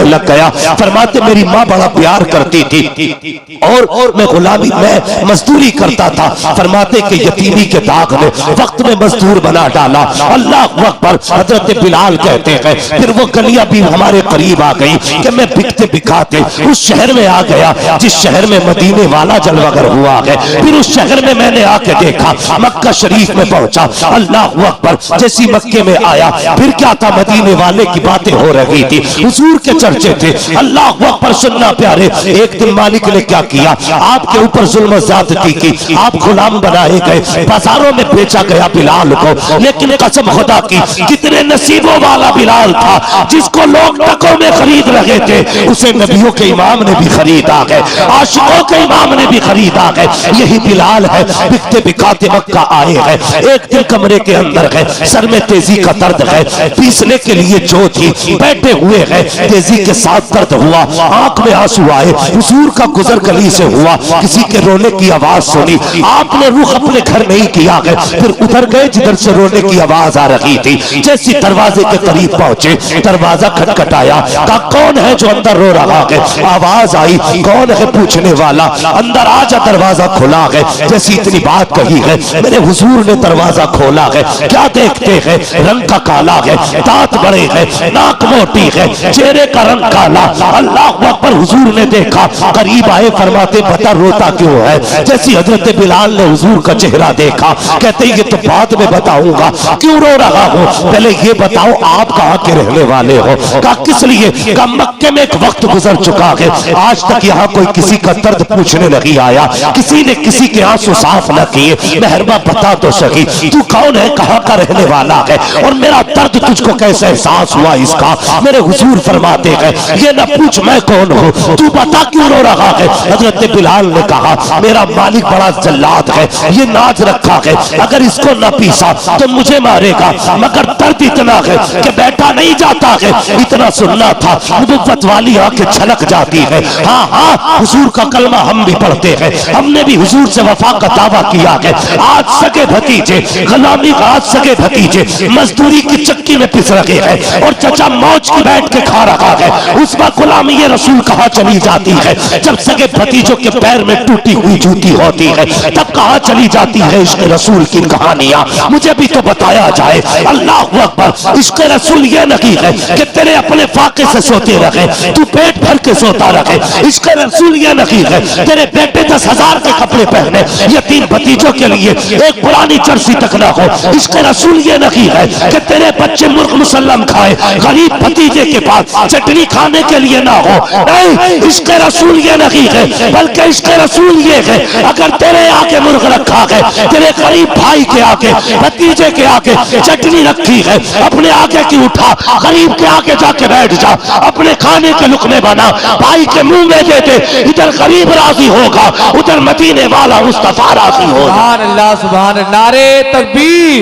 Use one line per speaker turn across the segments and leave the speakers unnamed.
करने लग गया। फरमाते मेरी माँ बड़ा प्यार करती थी और मैं गुलामी में मजदूरी करता था। फरमाते कि यतीमी के दाग ने वक्त में मजदूर बना डाला। अल्लाह अकबर। हजरत बिलाल कहते हैं फिर वो गलियां भी हमारे करीब आ गई कि मैं बिकते बिकाते उस शहर में आ गया जिस शहर में मदीने वाला जलवागर हुआ है। फिर उस शहर में मैंने आके देखा, मक्का शरीफ में पहुंचा। अल्लाह अकबर। जैसी मक्के में आया फिर क्या था, मदीने वाले की बातें हो रही थी, हुजूर के चर्चे थे। अल्लाह अकबर। सुनना प्यारे, एक दिन मालिक ने क्या किया, आपके ऊपर जुल्म ज्यादती की, आप गुलाम बनाए गए, बाजारों में बेचा गया बिलाल को। लेकिन कसम खुदा की, कितने नसीबों वाला बिलाल था जिसको लोग टकों में खरीद रहे थे, उसे नबियों के इमाम ने भी खरीदा है, आशिकों के इमाम ने भी खरीदा है। यही बिलाल है, बिकते बिकाते मक्का आए हैं। एक दिन कमरे के अंदर है, सर में तेजी का दर्द है, पीसने के लिए जो थी बैठे हुए हैं, तेजी के साथ दर्द हुआ, आंख में आंसू आए। हुजूर का गुजर गली से हुआ, किसी के रोने की आवाज सुनी, आपने रुख अपने घर नहीं किया है, फिर उधर गए जिधर से रोने की आवाज आ रही थी। जैसी दरवाजे के करीब पहुंचे, दरवाजा खटखटाया, कहा कौन है जो अंदर रो रहा है। आवाज आई, कौन है पूछने वाला, अंदर आजा, दरवाजा खुला है। जैसी इतनी बात कही है, मेरे हुजूर ने दरवाजा खोला है। क्या देखते हैं, रंग का काला है, दांत बड़े हैं, नाक मोटी है, चेहरे का रंग काला। अल्लाह अकबर। हुजूर ने देखा, करीब आए, फरमाते बता रोता क्यों है। जैसी हजरत बिलाल ने हुजूर का चेहरा देखा, कहते ये तो बाद में बताऊंगा, क्यों रो रहा हो, पहले ये बताओ आप कहाँ के रहने वाले हो। कहा किस लिए, कहा मक्के में एक वक्त गुजर चुका है, आज तक यहाँ कोई किसी का दर्द पूछने नहीं आया, किसी ने किसी के आंसू साफ न किए। मेहरबा बता तो सही, तू कौन है, कहाँ का रहने वाला है, और मेरा दर्द तुझको कैसे एहसास हुआ इसका। मेरे हुजूर फरमाते हैं ये न पूछ मैं कौन हूँ, तू बता क्यों रो रहा है। हजरत बिलाल ने कहा मेरा मालिक बड़ा जल्लाद है, ये नाज रखा है, अगर इसको न पीसा तो मुझे मारेगा, मगर दर्द इतना है कि बैठा नहीं जाता है। इतना सुनना था, नबुव्वत वाली आंखें छलक जाती है। हाँ हाँ, हुजूर का कलमा हम भी पढ़ते हैं, हमने भी हुजूर से वफा का दावा किया है। आज सगे भतीजे गुलामी का, आज सगे भतीजे मजदूरी की चक्की में पिस रहे हैं और चचा मौज की बैठ के खा रहा है। उस वक्त गुलामी ये रसूल कहाँ चली जाती है, जब सगे भतीजों के पैर में टूटी हुई जूती होती है, तब कहाँ चली जाती है इश्क रसूल की कहानियां। मुझे भी तो बताया जाए। अल्लाह अकबर। इश्क रसूल ये नहीं है कि तेरे अपने फाके से सोते रहे, तू पेट भर के सोता रहे। इश्क रसूल ये नहीं है तेरे बेटे 10,000 के कपड़े पहने, यतीम भतीजों के लिए एक पुरानी जर्सी तक ना हो। इश्क रसूल ये नहीं है कि तेरे बच्चे मुर्ग मुसल्लम खाए, गरीब भतीजे के पास चटनी खाने के लिए ना हो। नहीं, इश्क रसूल ये नहीं है, बल्कि इश्क रसूल ये है अगर तेरे आगे मुर्ग रखा है, तेरे गरीब भाई के आगे, भतीजे के आगे चटनी रखी है, अपने आगे की उठा, गरीब के आगे जाके बैठ जा, अपने खाने के लुकमे बना, भाई के मुंह में दे दे। इधर गरीब राजी होगा, उधर मदीने वाला मुस्तफा राजी होगा।
सुभान अल्लाह, सुभान अल्लाह। नारे तकबीर,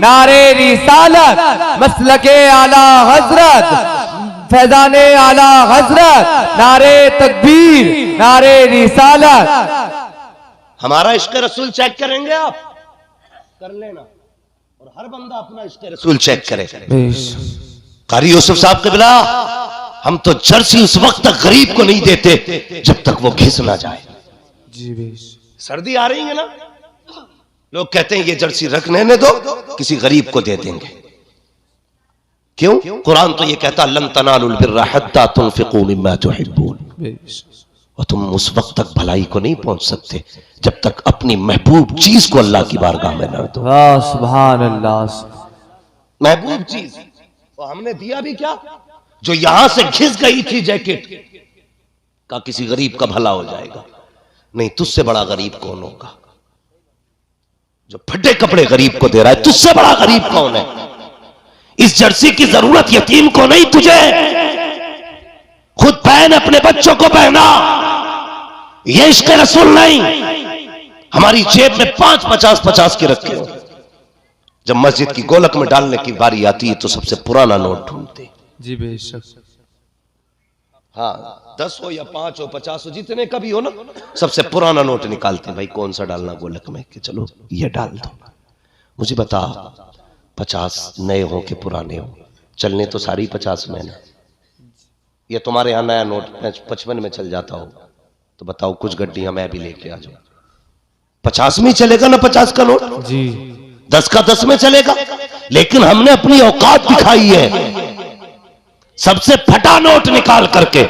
नारे रिसालत, मसलके आला हजरत, फैजाने आला हजरत, नारे तकबीर, नारे रिसालत।
हमारा इश्क रसूल चेक करेंगे आप, कर लेना, और हर बंदा अपना इश्क रसूल चेक करे। कारी यूसुफ साहब क़िबला, हम तो जर्सी उस वक्त तक गरीब को नहीं देते जब तक वो घिस ना जाए।
जी,
सर्दी आ रही है ना, लोग कहते हैं ये जर्सी रखने ने दो, किसी गरीब को दे देंगे। क्यों? कुरान तो ये कहता लन तनालुल बिर्रा हत्ता तुनफिकू मिम्मा तुहिब्बून, और तुम उस वक्त तक भलाई को नहीं पहुंच सकते जब तक अपनी महबूब चीज को अल्लाह की बारगाह में न दो।
सुभान अल्लाह।
महबूब चीज तो हमने दिया भी क्या, जो यहां से घिस गई थी जैकेट का, किसी गरीब का भला हो जाएगा। नहीं, तुझसे बड़ा गरीब कौन होगा जो फटे कपड़े गरीब को दे रहा है? तुझसे बड़ा गरीब कौन है? इस जर्सी की जरूरत यतीम को नहीं, तुझे। खुद पहन, अपने बच्चों को पहना। ये इश्क रसूल नहीं। हमारी जेब में 5 50 के रखे हो, जब मस्जिद की गोलक में डालने की बारी आती है तो सबसे पुराना नोट ढूंढते।
जी बेशक।
हाँ, 10 हो या 5 हो 50 हो, जितने का भी हो ना, सबसे पुराना नोट निकालते। भाई कौन सा डालना गोलक में, कि चलो ये डाल दो। मुझे बता, 50 नए हो कि पुराने हो, चलने तो सारी 50 में ना। ये तुम्हारे यहाँ नया नोट 55 में चल जाता हो तो बताओ कुछ गड्डियां मैं भी लेके आ जाऊं। 50 में चलेगा ना 50 का नोट
जी,
10 का 10 में चलेगा। लेकिन हमने अपनी औकात दिखाई है, सबसे फटा नोट निकाल करके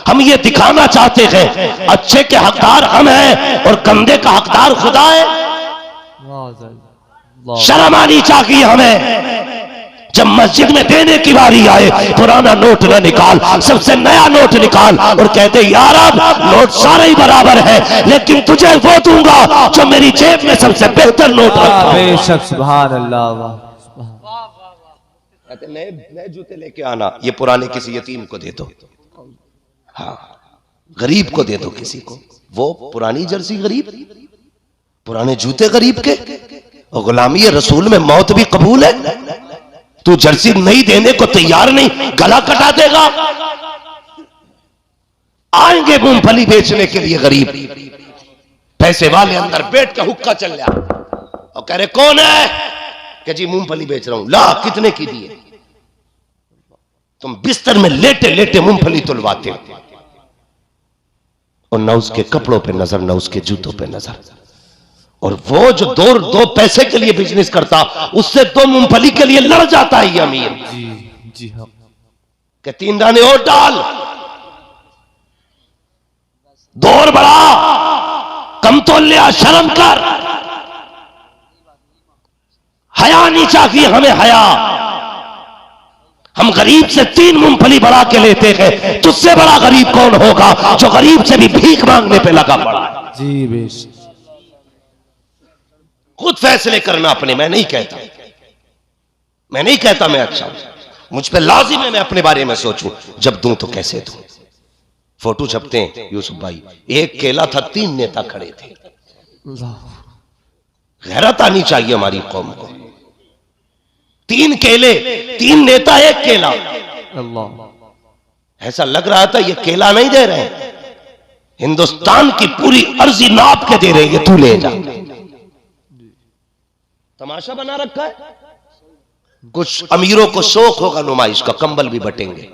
हम ये दिखाना चाहते हैं अच्छे के हकदार हम हैं और गंदे का हकदार खुदा है। शर्म आनी चाहिए हमें। जब मस्जिद में देने की बारी आए पुराना नोट न निकाल, सबसे नया नोट निकाल और कहते यार अब नोट सारे ही बराबर है लेकिन तुझे वो दूंगा जो मेरी जेब में सबसे बेहतर नोट रखता है।
बेशक, सुभान अल्लाह।
कहते नए जूते लेके आना, ये पुराने किसी यतीम को दे दो, हाँ गरीब को दे दो किसी को, वो पुरानी जर्सी गरीब, पुराने जूते गरीब के। और गुलामी रसूल में मौत भी कबूल है। तू जर्सी नहीं देने को तैयार नहीं, गला कटा देगा। आएंगे मूंगफली बेचने के लिए गरीब, पैसे वाले अंदर बैठ के हुक्का चल रहा और कह रहे कौन है कि जी मूंगफली बेच रहा हूं। ला कितने की दिए? तुम बिस्तर में लेटे लेटे मूंगफली तुलवाते हो और न उसके कपड़ों पे नजर न उसके जूतों पे नजर। और वो जो दो पैसे के लिए बिजनेस करता उससे 2 मूंगफली के लिए लड़ जाता है ये अमीर।
जी जी हाँ,
कि 3 दाने और डाल, 2 और बढ़ा, कम तो लिया, शर्म कर। हया नहीं चाहिए हमें, हया। हम गरीब से 3 मूंगफली बढ़ा के लेते हैं, तुझसे बड़ा गरीब कौन होगा जो गरीब से भी भीख मांगने पे लगा पड़ा है।
जी बेशक।
खुद फैसले करना अपने। मैं नहीं कहता मैं अच्छा हूं, मुझ पे लाजिम है मैं अपने बारे में सोचूं। जब दूं तो कैसे दूं। फोटो छपते हैं यूसुफ भाई, एक केला था 3 नेता खड़े थे। गैरत आनी चाहिए हमारी कौम को। 3 केले, 3 नेता, 1 केला।
अल्लाह,
ऐसा लग रहा था ये केला नहीं दे रहे हैं, हिंदुस्तान की पूरी अर्जी नाप के दे रहे हैं, तू ले जा। तमाशा बना रखा है। कुछ अमीरों को शौक होगा नुमाइश का, कंबल भी बटेंगे।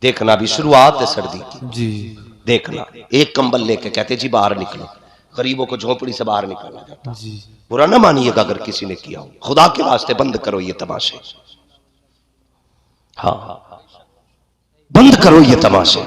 देखना भी शुरुआत है सर्दी की
जी,
देखना, एक कंबल लेके कहते जी बाहर निकलो। गरीबों को झोपड़ी से बाहर निकाला जाता।
जी,
बुरा ना मानिएगा अगर किसी ने किया हो, खुदा के वास्ते बंद करो ये तमाशे। हाँ बंद करो ये तमाशे।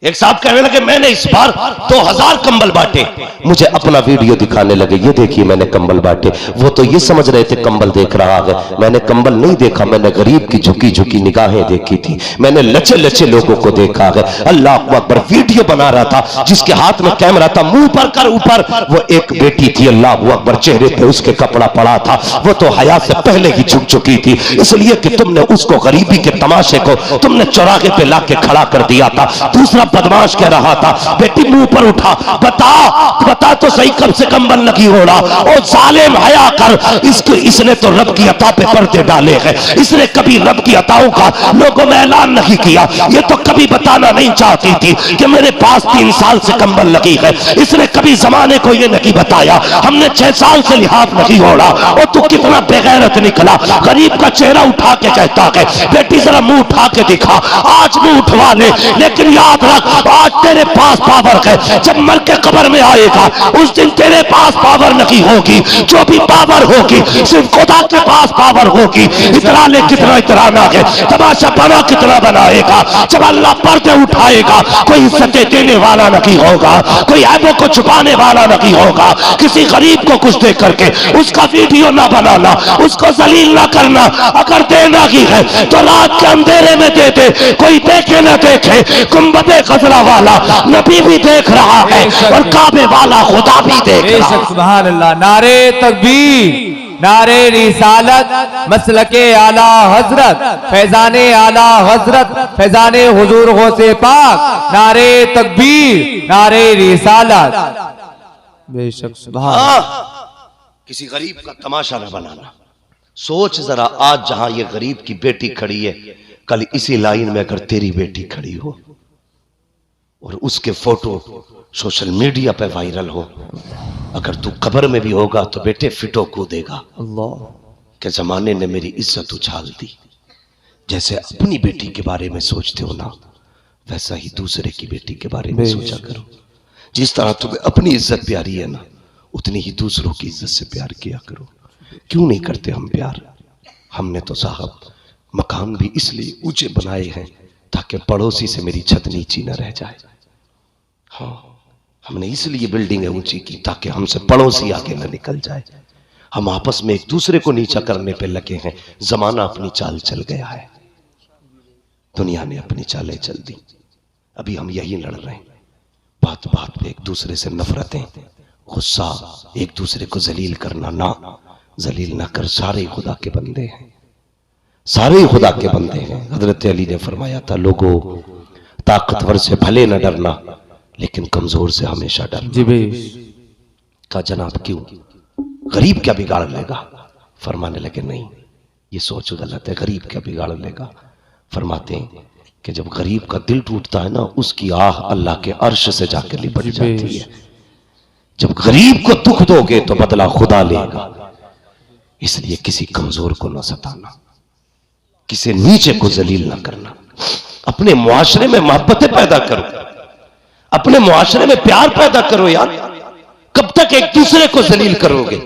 एक साहब कहने लगे मैंने इस बार 2000 कंबल बांटे। मुझे अपना वीडियो दिखाने लगे, ये देखिए मैंने कंबल बांटे। वो तो ये समझ रहे थे कंबल देख रहा है, मैंने कंबल नहीं देखा, मैंने गरीब की झुकी झुकी निगाहें देखी थी, मैंने लचे लचे लोगों को देखा है। अल्लाह अकबर। वीडियो बना रहा था, जिसके हाथ में कैमरा था मुंह पर कर ऊपर, वो एक बेटी थी। अल्लाह अकबर। चेहरे पे उसके कपड़ा पड़ा था, वो तो हया से पहले ही झुक चुकी थी, इसलिए कि तुमने उसको गरीबी के तमाशे को तुमने चौराहे पे लाके खड़ा कर दिया था। दूसरा बदमाश कह रहा था बेटी मुंह पर उठा, बता तो सही कब से कंबल लगी हो रहा। और जालिम हया कर, इसने तो रब की अता पे पर्दे डाले हैं, इसने कभी रब की अताओं का लोगों में ऐलान नहीं किया। ये तो कभी बताना नहीं चाहती थी कि मेरे पास 3 साल से कंबल लगी है, इसने कभी जमाने को ये नहीं बताया। हमने 6 साल से लिहाज नहीं ओढ़ा। और तू कितना बेगैरत निकला। गरीब का चेहरा उठा के कहता है बेटी जरा मुंह उठा के दिखा। आज मुंह उठवा ले, लेकिन याद रख आज तेरे पास पावर है, जब मर के कब्र में आएगा उस दिन तेरे पास पावर नहीं होगी। जो भी पावर होगी सिर्फ खुदा के पास पावर होगी। इतरा ले कितना इतराना है, तमाशा बना कितना बनाएगा। जब अल्लाह पर्दे उठाएगा कोई इज्जतें देने वाला नहीं होगा, कोई ऐबों को छुपाने वाला नहीं होगा। किसी गरीब को कुछ दे करके उसका वीडियो ना बनाना, उसको जलील ना करना। अगर देना ही है तो रात के अंधेरे में दे दे, कोई देखे ना देखे। गुंबदे खजरा वाला नबी भी देख रहा है और काबे वाला खुदा भी देख रहा है।
सुभान अल्लाह। नारे तकबीर, नारे रिसालत, मसलके आला हजरत, फैजाने आला हजरत, फैजाने हुजूर गौसे पाक। नारे तकबीर, नारे रिसालत। बेशक सुभान।
किसी गरीब का तमाशा न बनाना। सोच जरा आज जहां ये गरीब की बेटी खड़ी है, कल इसी लाइन में अगर तेरी बेटी खड़ी हो और उसके फोटो सोशल मीडिया पे वायरल हो, अगर तू कब्र में भी होगा तो बेटे फिटो कूदेगा
अल्लाह
के जमाने ने मेरी इज्जत उछाल दी। जैसे अपनी बेटी के बारे में सोचते हो ना, वैसा ही दूसरे की बेटी के बारे में सोचा करो। जिस तरह तुम्हें अपनी इज्जत प्यारी है ना, उतनी ही दूसरों की इज्जत से प्यार किया करो। क्यों नहीं करते हम प्यार? हमने तो साहब मकान भी इसलिए ऊंचे बनाए हैं ताकि पड़ोसी से मेरी छत नीची न रह जाए। हाँ, हमने इसलिए बिल्डिंगें ऊंची की ताकि हमसे पड़ोसी आगे न निकल जाए। हम आपस में एक दूसरे को नीचा करने पे लगे हैं। जमाना अपनी चाल चल गया है, दुनिया ने अपनी चालें चल दी। अभी हम यही लड़ रहे हैं, बात बात पे एक दूसरे से नफरतें, गुस्सा, एक दूसरे को जलील करना। ना, जलील ना कर, सारे खुदा के बंदे हैं, सारे खुदा के बंदे हैं। हजरत अली ने फरमाया था, लोगों ताकतवर से भले न डरना लेकिन कमजोर से हमेशा डरना।
जी भाई।
कहा जनाब क्यों, गरीब क्या बिगाड़ लेगा? फरमाने लगे नहीं, ये सोच गलत है, गरीब क्या बिगाड़ लेगा? फरमाते हैं कि जब गरीब का दिल टूटता है ना, उसकी आह अल्लाह के अर्श से जाकर लिपट जाती है। जब गरीब को दुख दोगे तो बदला खुदा लेगा। इसलिए किसी कमजोर को न सताना, किसी नीचे को जलील न करना। अपने मुआशरे में मोहब्बतें पैदा करो, अपने मुआशरे में प्यार पैदा करो। यार कब तक एक दूसरे को जलील करोगे?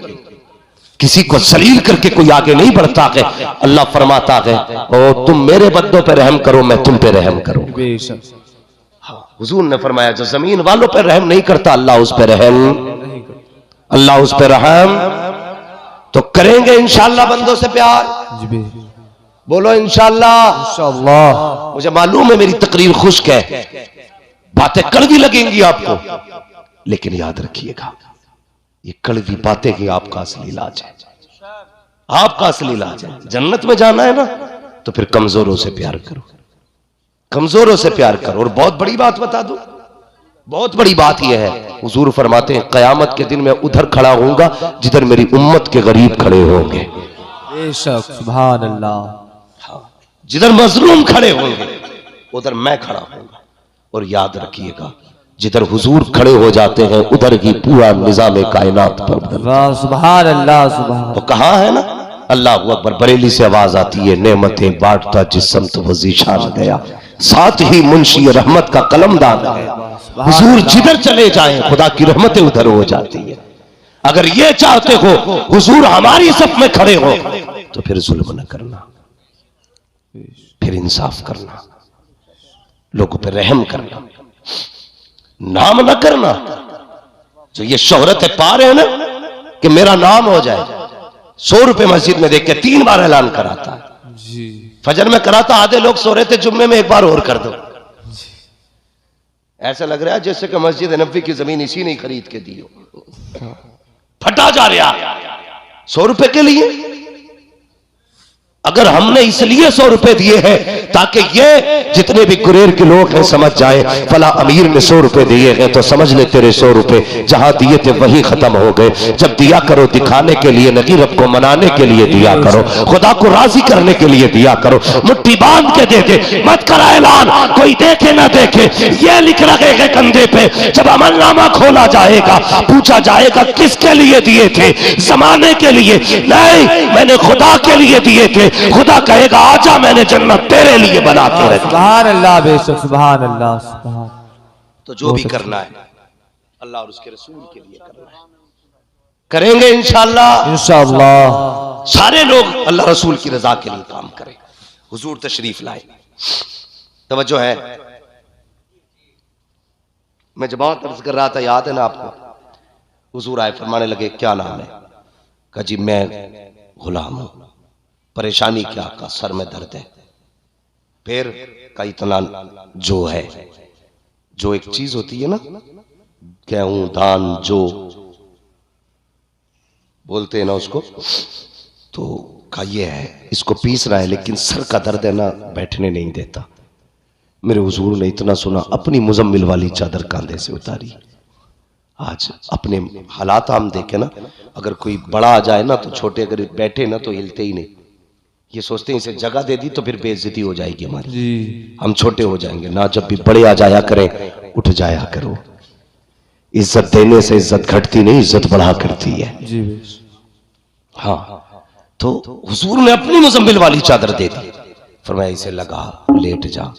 किसी को जलील करके कोई आगे नहीं बढ़ता है। अल्लाह फरमाता है, ओ तुम मेरे बंदों पे रहम करो, मैं तुम पे रहम करूं। हाँ, हुजूर ने फरमाया जो जमीन वालों पे रहम नहीं करता, अल्लाह उस पे रहम, अल्लाह उस पे रहम तो करेंगे इंशाअल्लाह बंदों से प्यार। बोलो इंशाअल्लाह।
इंशाअल्लाह।
मुझे मालूम है मेरी तकरीर खुश्क है, बातें कड़वी लगेंगी आपको, लेकिन याद रखिएगा ये कड़वी बातें ही आपका असली इलाज है, आपका असली इलाज है। जन्नत में जाना है ना, तो फिर कमजोरों से प्यार करो, कमजोरों से प्यार करो। और बहुत बड़ी बात बता दूं, बहुत बड़ी बात यह है, हुजूर फरमाते हैं कयामत के दिन मैं उधर खड़ा होऊंगा जिधर मेरी उम्मत के गरीब खड़े होंगे।
बेशक, सुभान अल्लाह।
जिधर मजलूम खड़े होंगे उधर मैं खड़ा होऊंगा। और याद रखिएगा, जिधर हुजूर खड़े हो जाते हैं उधर ही पूरा निजाम कायनात पर।
सुभान अल्लाह, सुभान।
तो कहा है ना, अल्लाह अकबर, बरेली से आवाज आती है, नेमतें बांटता जिस्म तो वो ज़ीशान गया, साथ ही मुंशी रहमत का कलमदान गया। हुजूर जिधर चले जाएं खुदा की रहमतें उधर हो जाती है। अगर ये चाहते हो हुजूर हमारी सफ में खड़े हो तो फिर जुल्म न करना, फिर इंसाफ करना, लोगों पर रहम करना, नाम न करना। जो ये शोहरत पा रहे हैं ना कि मेरा नाम हो जाए, 100 रुपए मस्जिद में देख के 3 बार ऐलान कराता है जी। फजर में कराता, आधे लोग सो रहे थे, जुम्मे में 1 बार और कर दो। ऐसा लग रहा है जैसे कि मस्जिद नबी की जमीन इसी ने खरीद के दी हो। फटा जा रहा 100 रुपए के लिए। अगर हमने इसलिए 100 रुपए दिए हैं ताकि ये जितने भी गुरेर के लोग हैं समझ जाए, फला अमीर ने 100 रुपए दिए हैं तो समझ ले तेरे 100 रुपए जहां दिए थे वहीं खत्म हो गए। जब दिया करो दिखाने के लिए नहीं, रब को मनाने के लिए दिया करो, खुदा को राजी करने के लिए दिया करो। मुट्ठी बांध के दे दे, मत करा ऐलान, कोई देखे ना देखे। ये लिख रखे हैं कंधे पे, जब अमलनामा खोला जाएगा पूछा जाएगा किसके लिए दिए थे? जमाने के लिए नहीं, मैंने खुदा के लिए दिए थे। खुदा कहेगा आजा मैंने जन्नत तेरे लिए बना के रखी।
सुभान अल्लाह, बेशक, सुभान अल्लाह, सुभान।
तो जो भी करना है अल्लाह और उसके रसूल के लिए करना है, करेंगे इंशाअल्लाह।
इंशाअल्लाह
सारे लोग अल्लाह रसूल की रजा के लिए काम करें। हुजूर तशरीफ लाए, तवज्जो है। मैं जब अर्ज कर रहा था, याद है ना आपको, हुजूर आए, फरमाने लगे क्या नाम है? कहा जी मैं गुलाम हूं। परेशानी क्या? का सर में दर्द है। फिर का इतना जो है, जो एक चीज होती है ना, गेहूं धान जो बोलते हैं ना उसको, तो का ये है, इसको पीस रहा है लेकिन सर का दर्द है ना, बैठने नहीं देता। मेरे हुजूर ने इतना सुना, अपनी मुजम्मिल वाली चादर कांधे से उतारी। आज अपने हालात हम देखे ना, अगर कोई बड़ा आ जाए ना तो छोटे अगर बैठे ना तो हिलते ही नहीं। ये सोचते हैं इसे जगह दे दी तो फिर बेइज्जती हो जाएगी हमारी जी। हम छोटे हो जाएंगे ना, जब भी बड़े आ जाया करें उठ जाया करो। इज्जत देने से इज्जत घटती नहीं, इज्जत बढ़ा करती है जी। हाँ, तो हुजूर ने अपनी मुजम्मिल वाली चादर दे दी, फरमाया इसे लगा, लेट जा,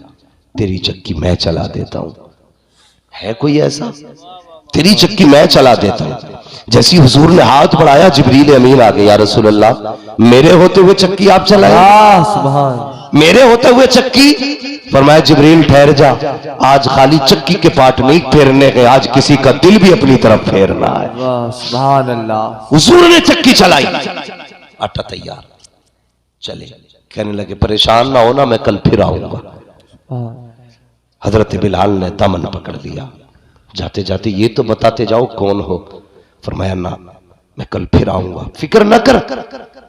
तेरी चक्की मैं चला देता हूं। है कोई ऐसा? तेरी चक्की मैं चला देता हूं। जैसी हुजूर ने हाथ बढ़ाया, जिब्रील अमीन आ गए, या रसूल अल्लाह मेरे होते हुए चक्की आप चलाए?
सुभान।
मेरे होते हुए चक्की? फरमाया जिब्रील ठहर जा, आज खाली चक्की के पार्ट नहीं फेरने के, आज किसी का दिल भी अपनी तरफ फेरना है।
सुभान अल्लाह।
हुजूर ने चक्की चलाई, आटा तैयार, चले। कहने लगे परेशान ना होना, मैं कल फिर आऊंगा। हजरत बिलाल ने दामन पकड़ लिया, जाते जाते ये तो बताते जाओ कौन हो। फरमाया ना, मैं कल फिर आऊंगा, फिक्र न कर,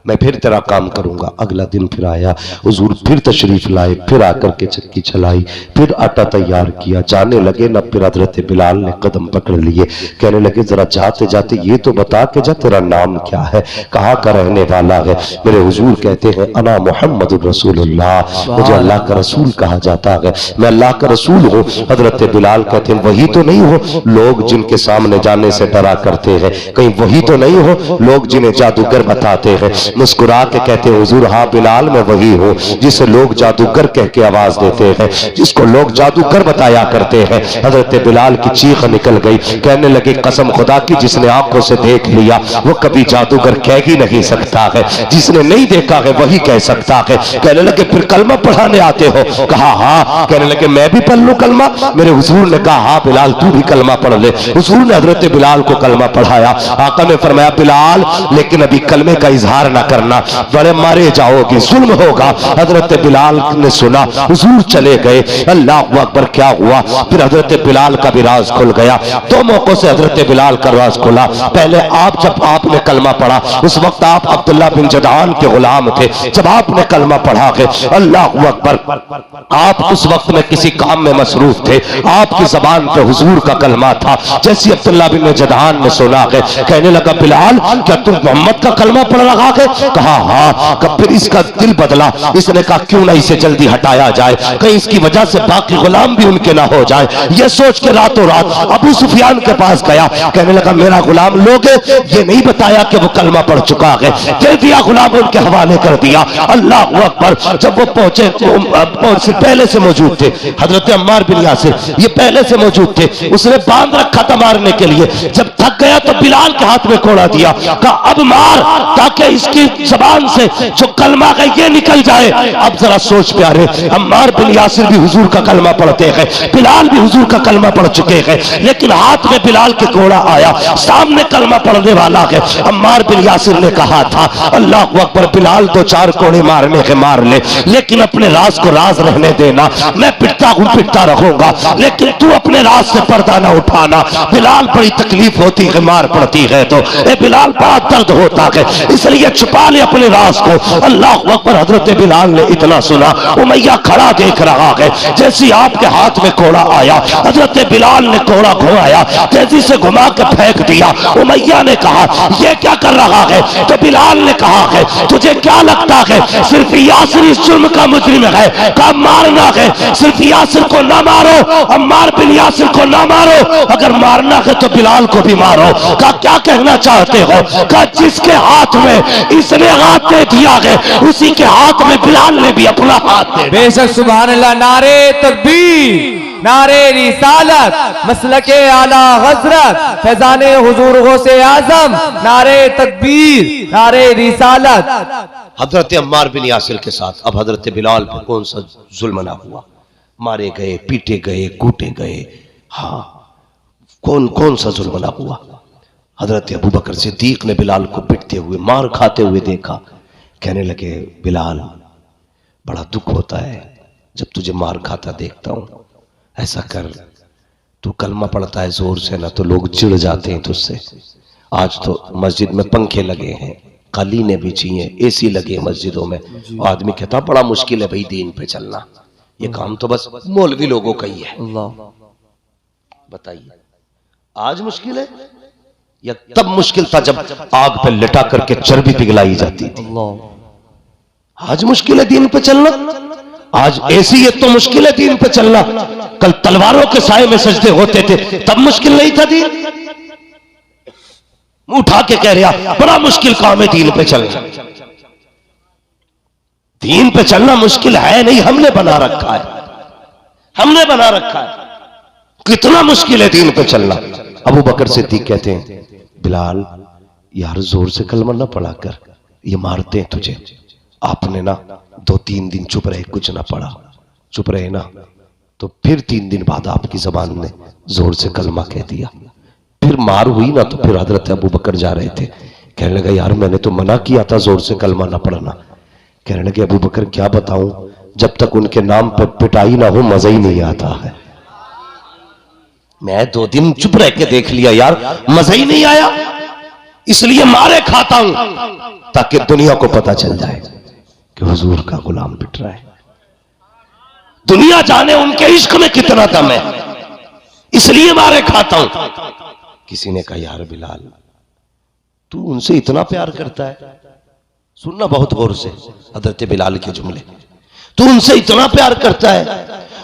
मैं फिर तेरा काम करूंगा। अगला दिन फिर आया, हुजूर फिर तशरीफ लाए, फिर आकर के चक्की चलाई, फिर आटा तैयार किया, जाने लगे ना। फिर हजरत बिलाल ने कदम पकड़ लिए, कहने लगे जरा जाते जाते ये तो बता के जा, तेरा नाम क्या है, कहाँ का रहने वाला है? मेरे हुजूर कहते हैं अना मोहम्मद रसूलुल्लाह, मुझे अल्लाह का रसूल कहा जाता है, मैं अल्लाह का रसूल हूँ। हजरत बिलाल कहते हैं वही तो नहीं हो लोग जिनके सामने जाने से डरा करते हैं, कहीं वही तो नहीं हो लोग जिन्हें जादूगर बताते हैं? मुस्कुरा के कहते हैं हुजूर हाँ बिलाल मैं वही हूँ जिसे लोग जादूगर कह के आवाज देते हैं, जिसको लोग जादूगर बताया करते हैं। हजरत बिलाल की चीख निकल गई, कहने लगे कसम खुदा की जिसने आंखों से देख लिया वो कभी जादूगर कह ही नहीं सकता है, जिसने नहीं देखा है वही कह सकता है। कहने लगे फिर कलमा पढ़ाने आते हो? कहा हाँ। कहने लगे मैं भी पढ़ लूं कलमा? मेरे हुजूर ने कहा हाँ बिलाल तू भी कलमा पढ़ ले। हुजूर ने हजरत बिलाल को कलमा पढ़ाया। आका ने फरमाया बिलाल लेकिन अभी कलमे का इजहार ना करना, बड़े मारे जाओगे, जुल्म होगा। हजरत बिलाल ने सुना, हुजूर चले गए। अल्लाह अकबर, क्या हुआ? फिर हजरत बिलाल का भी राज खुल गया। दो मौकों से हजरत बिलाल का राज खुला। पहले आप जब आपने कलमा पढ़ा उस वक्त आप अब्दुल्ला बिन जदआन के गुलाम थे। जब आपने कलमा पढ़ा के अल्लाह अकबर, आप उस वक्त में किसी काम में मसरूफ थे, आपकी जबान पे हुजूर का कलमा था। जैसे अब्दुल्ला बिन जदआन ने सुना के कहने लगा बिलाल क्या तुम मोहम्मद का कलमा पढ़ रहा है? कहा हाँ। कब फिर इसका दिल बदला, इसने कहा क्यों ना इसे जल्दी हटाया जाए, कहीं इसकी वजह से बाकी गुलाम भी उनके ना हो जाए। ये सोच के रातों रात अबू सुफियान के पास गया, कहने लगा मेरा गुलाम लोगे? ये नहीं बताया कि वो कलमा पढ़ चुका है, दे दिया गुलाम उनके हवाले कर दिया। अल्लाह अकबर। जब वो पहुंचे पहले से मौजूद थे हजरत अम्मार बिन यासिर, ये पहले से मौजूद थे, उसने बांध रखा था मारने के लिए। जब थक गया तो बिलाल के हाथ में कोड़ा दिया, कहा अब मार ताकि इसकी जबान से जो कलमा है ये निकल जाए। अब जरा सोच प्यारे, अम्मार बिन यासिर भी हुजूर का कलमा पढ़ते हैं, बिलाल भी हुजूर का कलमा पढ़ चुके हैं, लेकिन हाथ में बिलाल के कोड़ा आया, सामने कलमा पढ़ने वाला है। अम्मार बिन यासिर ने कहा था अल्लाह अकबर बिलाल दो चार कोड़े मारने के मार ले, लेकिन अपने राज को राज रहने देना, मैं पिटता हूं पिटता रहूंगा, लेकिन तू अपने राज से पर्दा ना उठाना। बिलाल बड़ी तकलीफ होती है मार पड़ती है तो बिलाल बड़ा दर्द होता है, इसलिए छुपा ले अपने राज को। अल्लाह अकबर। हजरत बिलाल ने इतना सुना, उमैया खड़ा देख रहा है, जैसे आपके हाथ में कोड़ा आया हजरत बिलाल ने कोड़ा घुमाया, तेजी से घुमा के फेंक दिया। उमैया ने कहा यह क्या कर रहा है? तो बिलाल ने कहा है तुझे क्या लगता है सिर्फ यासिर इस जुर्म का मुजरिम है, का मारना है, सिर्फ यासिर को ना मारो, अम्मार बिन यासिर को ना मारो, अगर मारना है तो बिलाल को भी मारो। का क्या कहना चाहते हो? का जिसके हाथ में इसने हाथ दे दिया है उसी के हाथ में बिलाल ने भी अपना हाथ दे।
बेशक सुभान अल्लाह। नारे तकबीर, नारे रिसालत, मसलके आला हजरत, फैजाने हुजूर गौसे आजम, नारे तकबीर, नारे रिसालत।
हजरत अम्मार बिन यासिर के साथ अब हजरत बिलाल पर कौन सा जुल्म ना हुआ? मारे गए, पीटे गए, कूटे गए। हाँ, कौन कौन सा जुल्म ना हुआ? हजरत अबू बकर सिद्दीक ने बिलाल को पिटते हुए मार खाते हुए देखा, कहने लगे बिलाल बड़ा दुख होता है जब तुझे मार खाता देखता हूं, ऐसा कर तू कलमा पढ़ता है जोर से ना तो लोग चिढ़ जाते हैं तुझसे। आज तो मस्जिद में पंखे लगे हैं, कालीनें बिछी हैं, एसी लगे मस्जिदों में, आदमी कहता बड़ा मुश्किल है भाई दीन पे चलना, ये काम तो बस मौलवी लोगों का ही है। बताइए आज मुश्किल है या तब मुश्किल था जब आग पे लिटा करके चर्बी पिघलाई जाती थी? आज मुश्किल है दीन पे चलना, आज एसी है तो मुश्किल है दीन पे चलना। कल तलवारों के साए में सजदे होते थे तब मुश्किल नहीं था दीन। मुंह उठा के कह रहा बड़ा मुश्किल काम है दीन पे चलना। दीन पे चलना मुश्किल है नहीं, हमने बना रखा है, हमने बना रखा है। कितना मुश्किल है दीन पे चलना। अबू बकर सिद्दीक कहते हैं, बिलाल यार जोर से कलमा ना पढ़ा कर, ये मारते हैं तुझे। आपने ना 2-3 दिन चुप रहे, कुछ ना पढ़ा, चुप रहे ना, तो फिर 3 दिन बाद आपकी जबान ने जोर से कलमा कह दिया। फिर मार हुई ना, तो फिर हजरत अबू बकर जा रहे थे, कहने लगा यार मैंने तो मना किया था जोर से कलमा ना पढ़ना। कहने लगे अबू बकर क्या बताऊं, जब तक उनके नाम पर पिटाई ना हो मजा ही नहीं आता है। मैं 2 दिन चुप रह के देख लिया यार, मजा ही नहीं आया, इसलिए मारे खाता हूं ताकि दुनिया को पता चल जाए कि हुजूर का गुलाम पिट रहा है। दुनिया जाने उनके इश्क में कितना दम है, इसलिए मारे खाता हूं। किसी ने कहा यार बिलाल तू उनसे इतना प्यार करता है, सुनना बहुत गौर से हजरत बिलाल के जुमले, तू उनसे इतना प्यार करता है,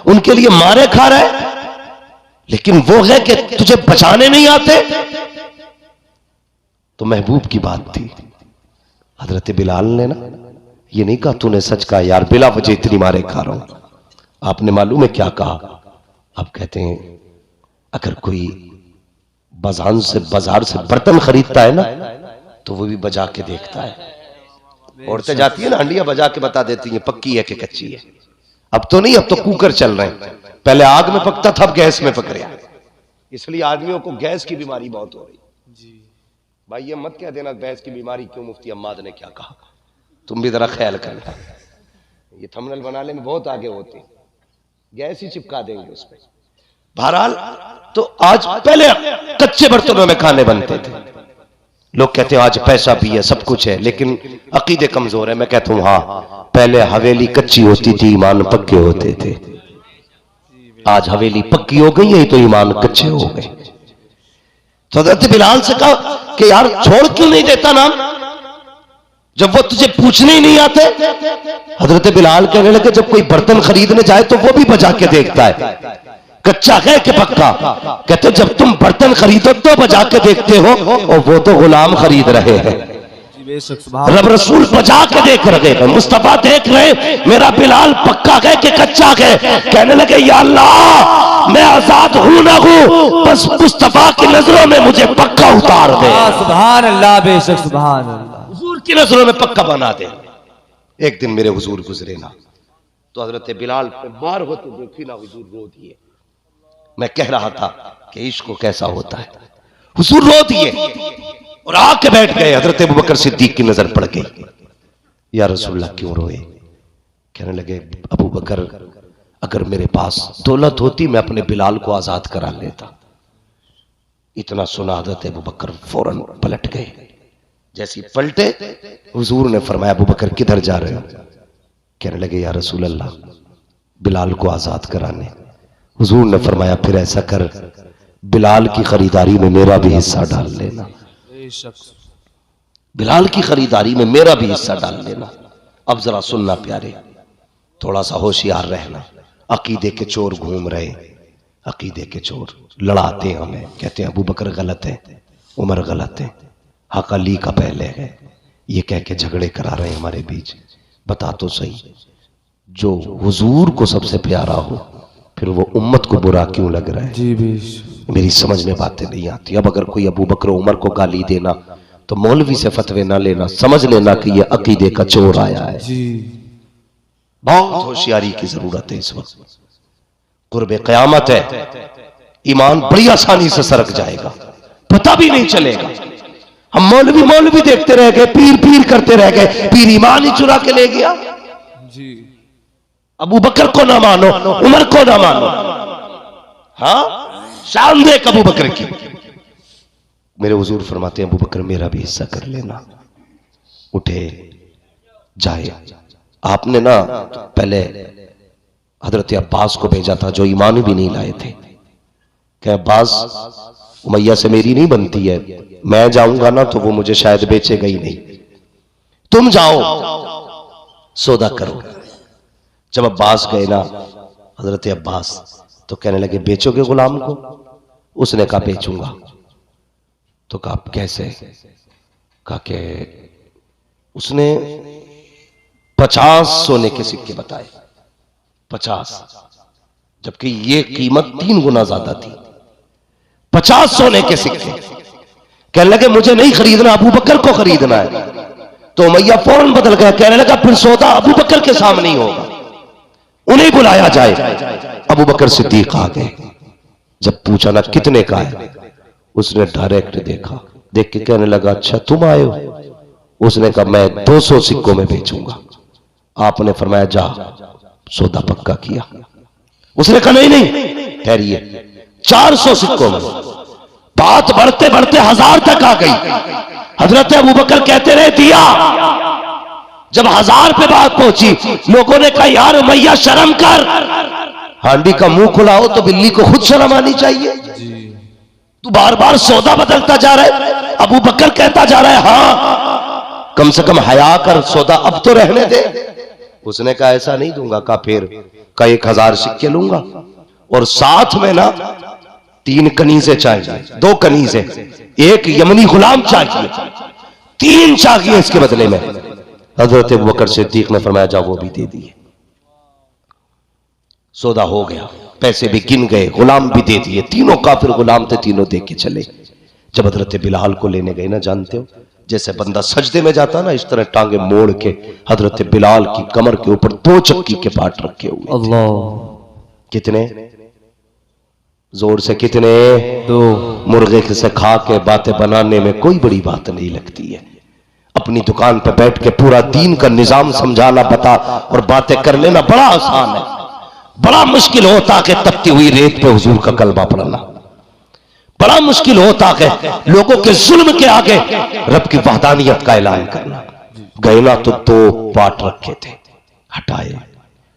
उनके लिए मारे खा रहा है, लेकिन वो है कि तुझे बचाने नहीं आते। तो महबूब की बात थी। हजरत बिलाल ने ना ये नहीं कहा तूने सच कहा यार, बिला वजह इतनी मारे खा रहा हूं। आपने मालूम है क्या कहा? आप कहते हैं अगर कोई बाजार से बर्तन खरीदता है ना, तो वो भी बजा के देखता है। औरतें जाती है ना, हंडिया बजा के बता देती हैं पक्की है कि कच्ची है। अब तो नहीं, अब तो कुकर चल रहे हैं, पहले आग में पकता था, अब गैस में पक रहा है। इसलिए आदमियों को गैस की बीमारी बहुत हो रही जी। भाई ये मत कह देना गैस की बीमारी क्यों, मुफ्ती अम्माद ने क्या कहा, तुम भी जरा ख्याल करना। ये थंबनेल बनाने में बहुत आगे होते हैं, गैस ही चिपका देंगे उस पर। बहरहाल तो आज पहले कच्चे बर्तनों में खाने बनते थे। लोग कहते हैं आज पैसा भी है, सब कुछ है, लेकिन अकीदे कमजोर है। मैं कहता हूं हाँ, पहले हवेली कच्ची होती थी, ईमान पक्के होते थे। आज हवेली पक्की हो गई है तो ईमान कच्चे हो गए। तो हजरत बिलाल से कहा कि यार छोड़ क्यों नहीं देता नाम, जब वो तुझे पूछने ही नहीं आते। हजरत बिलाल कहने लगे जब कोई बर्तन खरीदने जाए तो वो भी बजा के देखता है कच्चा है कि पक्का। कहते जब तुम बर्तन खरीदो तो बजा के देखते हो, और वो तो गुलाम खरीद रहे हैं, रब रसूल बजा के देख रहे हैं, मुस्तफा देख रहे मेरा बिलाल पक्का है कि कच्चा है। कहने लगे या अल्लाह मैं आजाद हूं ना हूं, बस मुस्तफा की नजरों में मुझे पक्का उतार दे।
सुभान अल्लाह, बेशक सुभान अल्लाह,
हुजूर की नजरों में पक्का बना दे। एक दिन मेरे हुजूर गुजरे ना, तो हजरत बिलाल पे मार होते देखी ना, हुजूर रो दिए। मैं कह रहा था कि इश्क को कैसा होता है, हुजूर रो दिए और आके बैठ गए। हजरत अबू बकर सिद्दीक की नजर पड़ गई, या रसूलल्लाह क्यों रोए? कहने लगे अबू बकर अगर मेरे पास दौलत होती मैं अपने बिलाल को आजाद करा लेता। इतना सुना हजरत अबू बकर फौरन पलट गए। जैसे पलटे हुजूर ने फरमाया अबू बकर किधर जा रहे हो? कहने लगे या रसूलल्लाह बिलाल को आजाद कराने। हुजूर ने फरमाया फिर ऐसा कर, बिलाल की खरीदारी में मेरा भी हिस्सा डाल लेना, बिलाल की खरीदारी में मेरा भी हिस्सा डाल लेना। अब जरा सुनना प्यारे, थोड़ा सा होशियार रहना। अकीदे के चोर घूम रहे, अकीदे के चोर लड़ाते हमें, कहते हैं अबू बकर गलत है, उमर गलत है, हक अली का पहले है, ये कह के झगड़े करा रहे हैं हमारे बीच। बता तो सही, जो हुजूर को सबसे प्यारा हो फिर वो उम्मत को बुरा क्यों लग रहा है? जी मेरी समझ में बातें नहीं आती। अब अगर कोई अबू बकर उमर को गाली देना तो मौलवी से फतवे ना लेना, समझ लेना कि ये अकीदे का चोर आया है। जी बहुत होशियारी की जरूरत है इस वक्त। कुर्बे क़यामत है, ईमान बड़ी आसानी से सरक जाएगा, पता भी नहीं चलेगा। हम मौलवी देखते रह गए, पीर करते रह गए, पीर ईमान ही चुरा के ले गया। जी अबू बकर को ना मानो, उमर को ना मानो। हाँ शान देख अबू बकर की। मेरे हुजूर फरमाते हैं अबू बकर मेरा भी हिस्सा कर लेना। उठे जाए। आपने ना पहले हजरत अब्बास को भेजा था जो ईमान भी नहीं लाए थे, कि अब्बास उमैया से मेरी नहीं बनती है, मैं जाऊंगा ना तो वो मुझे शायद बेचेगा ही नहीं, तुम जाओ सौदा करो। जब अब्बास गए ना हजरत अब्बास, तो कहने लगे बेचोगे गुलाम को? उसने कहा बेचूंगा। तो कहा कैसे? कहा कि उसने 50 सोने के सिक्के बताए, 50 जबकि ये कीमत 3 गुना ज्यादा थी। 50 सोने के सिक्के। कहने लगे मुझे नहीं खरीदना, अबू बकर को खरीदना है। तो उमैया फौरन बदल गया, कहने लगा फिर सौदा अबू बकर के सामने ही होगा, उन्हें बुलाया जाए। अबू बकर सिद्दीक आ गए। जब पूछा ना कितने का है, उसने डायरेक्ट देखा, देख के कहने लगा अच्छा तुम आए हो। उसने कहा मैं 200 सिक्कों में बेचूंगा। आपने फरमाया जा, सौदा पक्का किया। उसने कहा नहीं नहीं ठहरिए, 400 सिक्कों में। बात बढ़ते बढ़ते 1000 तक आ गई। हजरत अबू बकर कहते रहे दिया। जब 1000 पे बात पहुंची, लोगों ने कहा यार उमैया शर्म कर, हांडी का मुंह खुला हो तो बिल्ली को खुद शर्म आनी चाहिए। तू बार बार सौदा बदलता जा रहा है। अबू बकर कहता जा रहा है हाँ कम से कम हया कर, सौदा अब तो रहने दे। उसने कहा ऐसा नहीं दूंगा। कहा फिर? का 1000 सिक्के लूंगा और साथ में ना 3 कनीज़ें चाहिए, 2 कनीज़ें, 1 यमनी गुलाम चाहिए, 3 चाहिए इसके बदले में। हजरत अबू बकर सिद्दीक ने फरमाया जा वो भी दे दिए। सौदा हो गया, पैसे भी गिन गए, गुलाम भी दे दिए। तीनों काफिर गुलाम थे, तीनों दे के चले। जब हजरत बिलाल को लेने गए ना, जानते हो जैसे बंदा सजदे में जाता ना, इस तरह टांगे मोड़ के हजरत बिलाल की कमर के ऊपर 2 चक्की के पाट रखे हुए। अल्लाह! कितने जोर से? कितने? 2। मुर्गे से खा के बातें बनाने में कोई बड़ी बात नहीं लगती है। अपनी दुकान पर बैठ के पूरा दीन का निजाम समझाना बता और बातें कर लेना बड़ा आसान है। बड़ा मुश्किल होता है तपती हुई रेत पे हुजूर का कलमा पढ़ना। बड़ा मुश्किल होता है लोगों के जुल्म के आगे रब की वहदानियत का ऐलान करना। गए ना तो 2 पाट रखे थे, हटाए,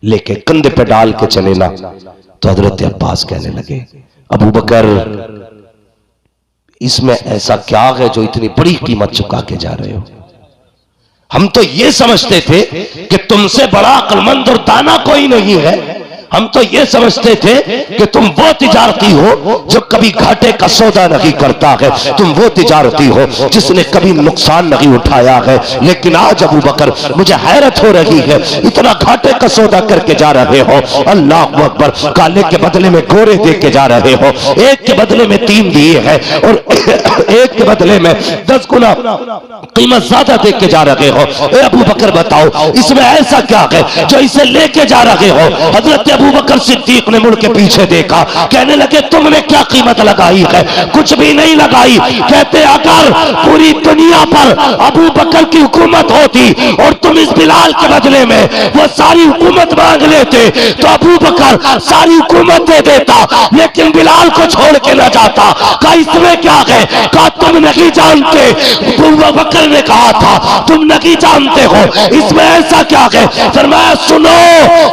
लेके कंधे पे डाल के चले ना। तो हजरत अब्बास कहने लगे अबू बकर इसमें ऐसा क्या है जो इतनी बड़ी कीमत चुका के जा रहे हो? हम तो ये समझते थे कि तुमसे बड़ा अक्लमंद और दाना कोई नहीं है। हम तो ये समझते थे कि तुम वो तिजारती हो जो कभी घाटे का सौदा नहीं करता है, तुम वो तिजारती हो जिसने कभी नुकसान नहीं उठाया है। लेकिन आज अबू बकर मुझे हैरत हो रही है, इतना घाटे का सौदा करके जा रहे हो। अल्लाह अकबर! काले के बदले में गोरे दे के जा रहे हो, एक के बदले में 3 दिए हैं और एक के बदले में 10 गुना कीमत ज्यादा दे के जा रहे हो। अबू बकर बताओ इसमें ऐसा क्या है जो इसे लेके जा रहे हो? हजरत अबू बकर सिद्दीक ने मुड़ के पीछे देखा, कहने लगे तुमने क्या कीमत लगाई है? कुछ भी नहीं लगाई। कहते अगर पूरी दुनिया पर अबू बकर की हुकूमत होती और तुम इस बिलाल के बदले में वो सारी हुकूमत मांग लेते तो अबू बकर सारी हुकूमत दे देता, लेकिन बिलाल को छोड़ के न जाता। कहा इसमें क्या है? कहा तुम नहीं जानते। अबू बकर ने कहा था तुम नहीं जानते हो, इसमें ऐसा क्या है? फरमाया सुनो,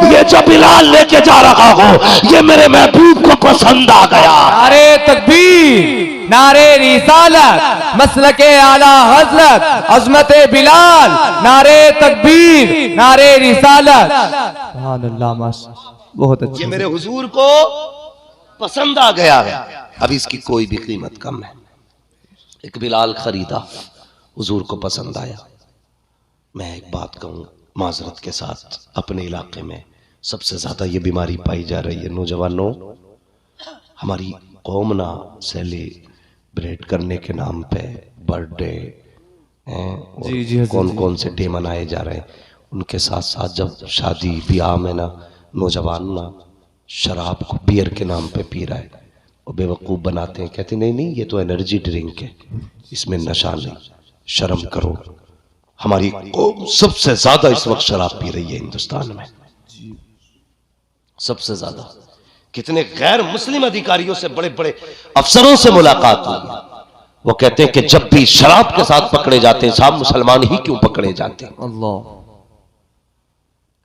ये जो बिलाल लेके जा रहा हूं ये मेरे महबूब को पसंद आ गया।
नारे तकबीर, नारे रिसालत, मसलके आला हजरत, अजमत बिलाल, नारे तकबीर, नारे रिसालत। सुभान अल्लाह, माशाअल्लाह, बहुत अच्छा।
ये मेरे हुजूर को पसंद आ गया है। अब इसकी कोई भी कीमत कम है। एक बिलाल खरीदा, हुजूर को पसंद आया। मैं एक बात कहूँ माजरत के साथ, अपने इलाके में सबसे ज्यादा ये बीमारी पाई जा रही है। नौजवानों, हमारी कौम ना सेलिब्रेट करने के नाम पे बर्थडे कौन कौन से डे मनाए जा रहे हैं, उनके साथ साथ जब शादी ब्याह में ना नौजवान ना शराब को बियर के नाम पे पी रहा है और बेवकूफ़ बनाते हैं, कहते नहीं नहीं ये तो एनर्जी ड्रिंक है, इसमें नशा नहीं, शर्म करो। हमारी कौम सबसे ज्यादा इस वक्त शराब पी रही है हिंदुस्तान में, सबसे ज्यादा। कितने गैर मुस्लिम अधिकारियों से, बड़े बड़े अफसरों से मुलाकात हुई, वो कहते हैं कि जब भी शराब के साथ पकड़े जाते हैं साहब मुसलमान ही क्यों पकड़े जाते हैं। अल्लाह,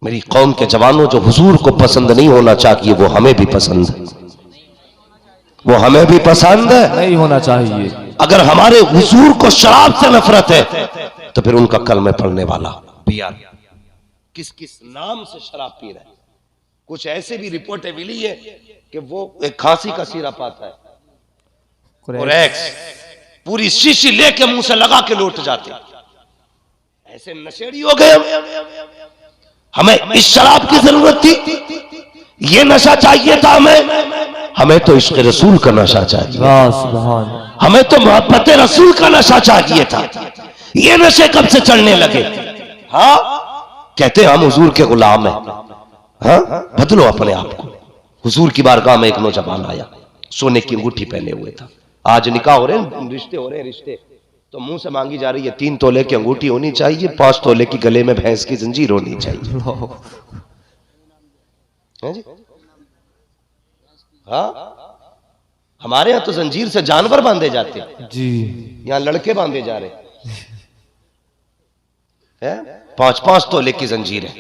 मेरी कौम के जवानों, जो हुजूर को पसंद नहीं होना चाहिए वो हमें भी पसंद है, वो हमें भी पसंद है,
नहीं होना चाहिए।
अगर हमारे हुजूर को शराब से नफरत है तो फिर उनका कलमे पढ़ने वाला बियार किस किस नाम से शराब पी रहा है। कुछ ऐसे भी रिपोर्टें मिली है कि वो एक खांसी का सिरप आता है और एक्स पूरी शीशी लेके मुंह से लगा के लौट जाते, ऐसे नशेड़ी हो गए। हमें इस शराब की जरूरत थी, ये नशा चाहिए था हमें तो इश्क रसूल का नशा चाहिए, हमें तो मोहब्बत रसूल का नशा चाहिए था। ये नशे कब से चढ़ने लगे? हाँ, कहते हम हुजूर के गुलाम हैं। हाँ, बदलो अपने आप को। हुजूर की बारगाह में एक नौजवान आया, सोने की अंगूठी पहने हुए था। आज निकाह हो रहे हैं, रिश्ते हो रहे हैं, रिश्ते तो मुंह से मांगी जा रही है 3 तोले की अंगूठी होनी चाहिए, 5 तोले की गले में भैंस की जंजीर होनी चाहिए। है जी? हाँ, हमारे यहां तो जंजीर से जानवर बांधे जाते हैं जी, यहां लड़के बांधे जा रहे हैं। 5-5 तोले की जंजीर है।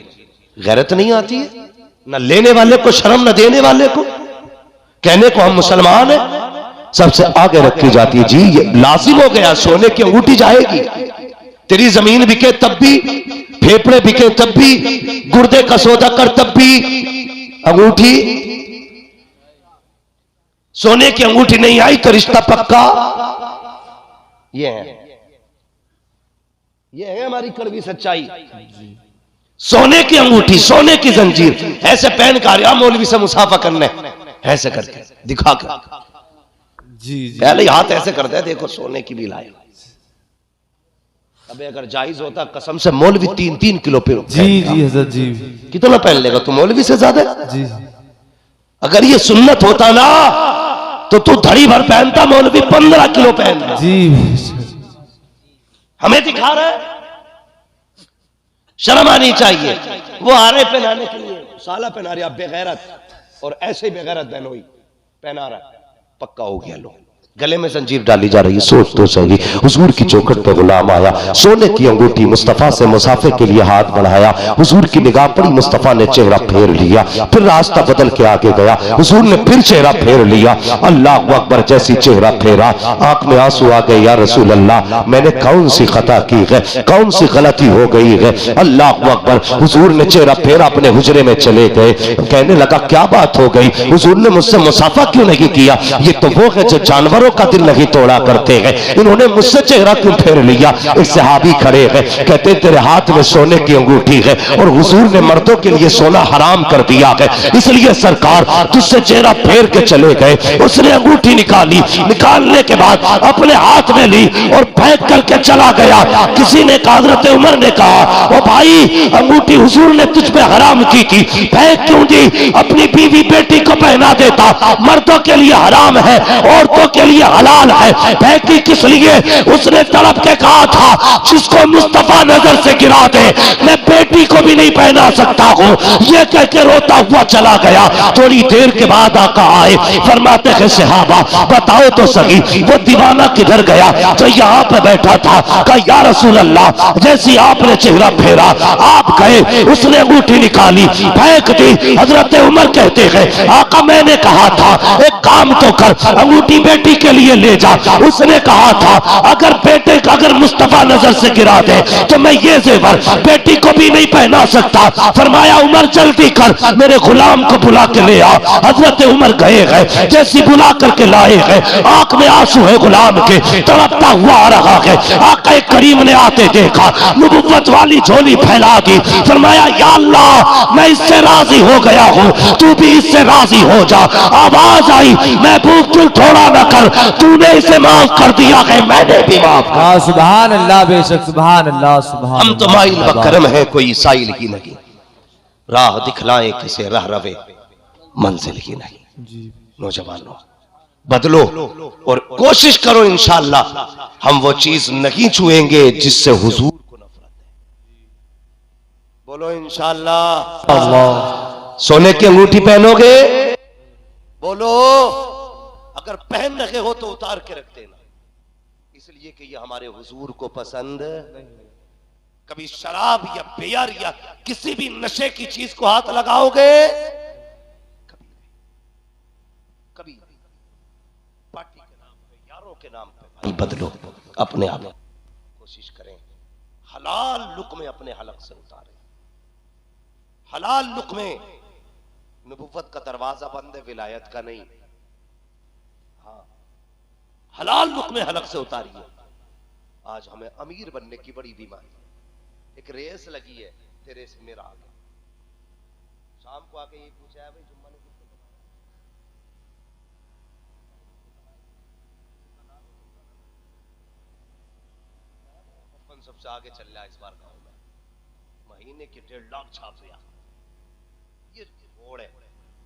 गैरत नहीं आती है ना लेने वाले को शर्म, न देने वाले को। कहने को हम मुसलमान हैं, सबसे आगे रखी जाती है। जी ये लाजिम हो गया, सोने की अंगूठी जाएगी। तेरी जमीन बिके तब भी, फेफड़े बिके तब भी, गुर्दे का सौदा कर तब भी, अंगूठी, सोने की अंगूठी नहीं आई तो रिश्ता पक्का। ये है हमारी कड़वी सच्चाई। सोने की अंगूठी, सोने की जंजीर, ऐसे पहन कर मौलवी से मुसाफा करने, ऐसे करके दिखा कर जी, पहले हाथ ऐसे करते हैं, देखो सोने की भी लाए। अबे अगर जायज होता कसम से मौलवी 3-3 किलो पे जी जी हजरत जी कितना पहन लेगा तू मौलवी से ज्यादा जी। अगर ये सुन्नत होता ना तो तू धड़ी भर पहनता, मौलवी 15 किलो पहनता जी। हमें दिखा रहा है, शर्म आनी चाहिए। वो आ रहे पहनाने के लिए, साला पहना रहे, आप बेगैरत। और ऐसे ही बेगैरत बहनोई पहना रहा है, पक्का हो गया। लो गले में जंजीर डाली जा रही है। सोच तो सही, हुजूर की चौखट पे गुलाम आया, सोने की अंगूठी, मुस्तफा से मुसाफे के लिए हाथ बढ़ाया। हुजूर की निगाह पड़ी, मुस्तफा ने चेहरा फेर लिया, फिर रास्ता बदल के आगे गया। हुजूर ने फिर चेहरा फेर लिया, अल्लाह अकबर। जैसी चेहरा फेरा, आंख में आंसू आ गए। या रसूल अल्लाह, मैंने कौन सी खता की है, कौन सी गलती हो गई है? अल्लाह अकबर। हुजूर ने चेहरा फेरा, अपने हुजरे में चले गए। कहने लगा क्या बात हो गई? हुजूर ने मुझसे मुसाफा क्यों नहीं किया? ये तो वो है जो जानवरों का दिल नहीं तोड़ा करते हैं, इन्होंने मुझसे चेहरा क्यों फेर लिया? एक सहाबी खड़े हैं, कहते तेरे हाथ में सोने की अंगूठी है और हुजूर ने मर्दों के लिए सोना हराम कर दिया है, इसलिए सरकार तुझसे चेहरा फेर के चले गए। उसने अंगूठी निकाली, निकालने के बाद अपने हाथ में ली और फेंक करके चला गया। किसी ने कहा, हज़रत उमर ने कहा, ओ भाई अंगूठी हुजूर ने तुझ पे हराम की थी, फेंक क्यों दी? अपनी बीवी बेटी को पहना देता, मर्दों के लिए हराम है, औरतों के लिए हलाल है, फेंकी किस लिए? उसने तड़प के कहा था, जिसको मुस्तफा नजर से गिरा दे मैं बेटी को भी नहीं पहना सकता हूं। ये कह के रोता हुआ चला गया। थोड़ी देर के बाद आका आए, फरमाते हैं सहाबा बताओ तो सही वो दीवाना किधर गया जो यहाँ पे बैठा था? कहा या रसूल अल्लाह, जैसी आपने चेहरा फेरा आप गए, उसने अंगूठी निकाली फेंक दी। हजरत उमर कहते हैं आका मैंने कहा था एक काम तो कर, अंगूठी बेटी के लिए ले जा। उसने कहा था अगर मुस्तफा नजर से गिरा दे तो मैं ये जेवर बेटी को भी नहीं पहना सकता। फरमाया उमर जल्दी कर, मेरे गुलाम को बुला के ले आ। हजरत उमर गए हैं, जैसी बुला करके लाए हैं, आंख में आंसू है गुलाम के, तड़पता हुआ आ रहा है। आका करीम ने आते देखा, नबुव्वत वाली झोली फैला दी। फरमाया या अल्लाह मैं इससे राजी हो गया हूं, तू भी इससे राजी हो जा। आवाज आई महबूब तू थोड़ा न कर, तूने इसे माफ कर दिया है, मैंने भी माफ कर।
सुभान अल्लाह, बेशक सुभान अल्लाह, सुभान।
हम तो माइल बकरम है, कोई साइल ही नहीं, राह दिखलाएं किसे रह रवे मंजिल ही नहीं। नौजवानों बदलो और कोशिश करो, इंशाअल्लाह हम वो चीज नहीं छुएंगे जिससे हुजूर को नफरत है। बोलो इंशाअल्लाह। अल्लाह। सोने की अंगूठी पहनोगे? बोलो। अगर पहन रखे हो तो उतार के रख देना, इसलिए कि ये हमारे हुजूर को पसंद। कभी शराब या बियर या किसी भी नशे की चीज को हाथ लगाओगे? कभी पार्टी के नाम पे, यारों के नाम पे भाई बदलो अपने आप। कोशिश करें हलाल लुक में अपने हलक से उतारें। हलाल लुक में नबुव्वत का दरवाजा बंद है, विलायत का नहीं। हाँ, हलाल लुक में हलक से उतारिए। आज हमें अमीर बनने की बड़ी बीमारी, एक रेस लगी है, तेरे से मेरा आ गया,
शाम को आके ये पूछा है भाई जुम्मा ने किसको बनाया? अपन सबसे आगे चल रहा है इस बार गाँव में, महीने के 1.5 लाख छाप दिया। ये होड़ है,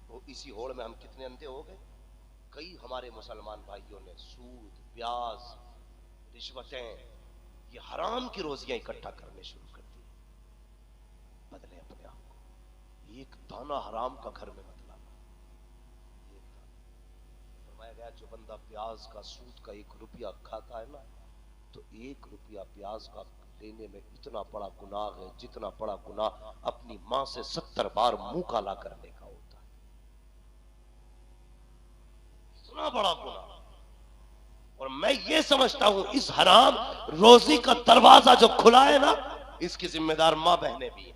वो इसी होड़ में हम कितने अंधे हो गए। कई हमारे मुसलमान भाइयों ने सूद, ब्याज, रिश्वतें, ये हराम की रोजियां इकट्ठा करने शुरू कर दी। बदले अपने आप को, एक दाना हराम का घर में मत लाना। फरमाया गया जो बंदा ब्याज का, सूद का 1 रुपया खाता है ना, तो 1 रुपया ब्याज का लेने में इतना बड़ा गुनाह है जितना बड़ा गुनाह अपनी मां से 70 बार मुंह काला करने का होता है। इतना बड़ा गुनाह। और मैं ये समझता हूं इस हराम रोजी का दरवाजा जो खुला है ना, इसकी जिम्मेदार मां बहनें भी है।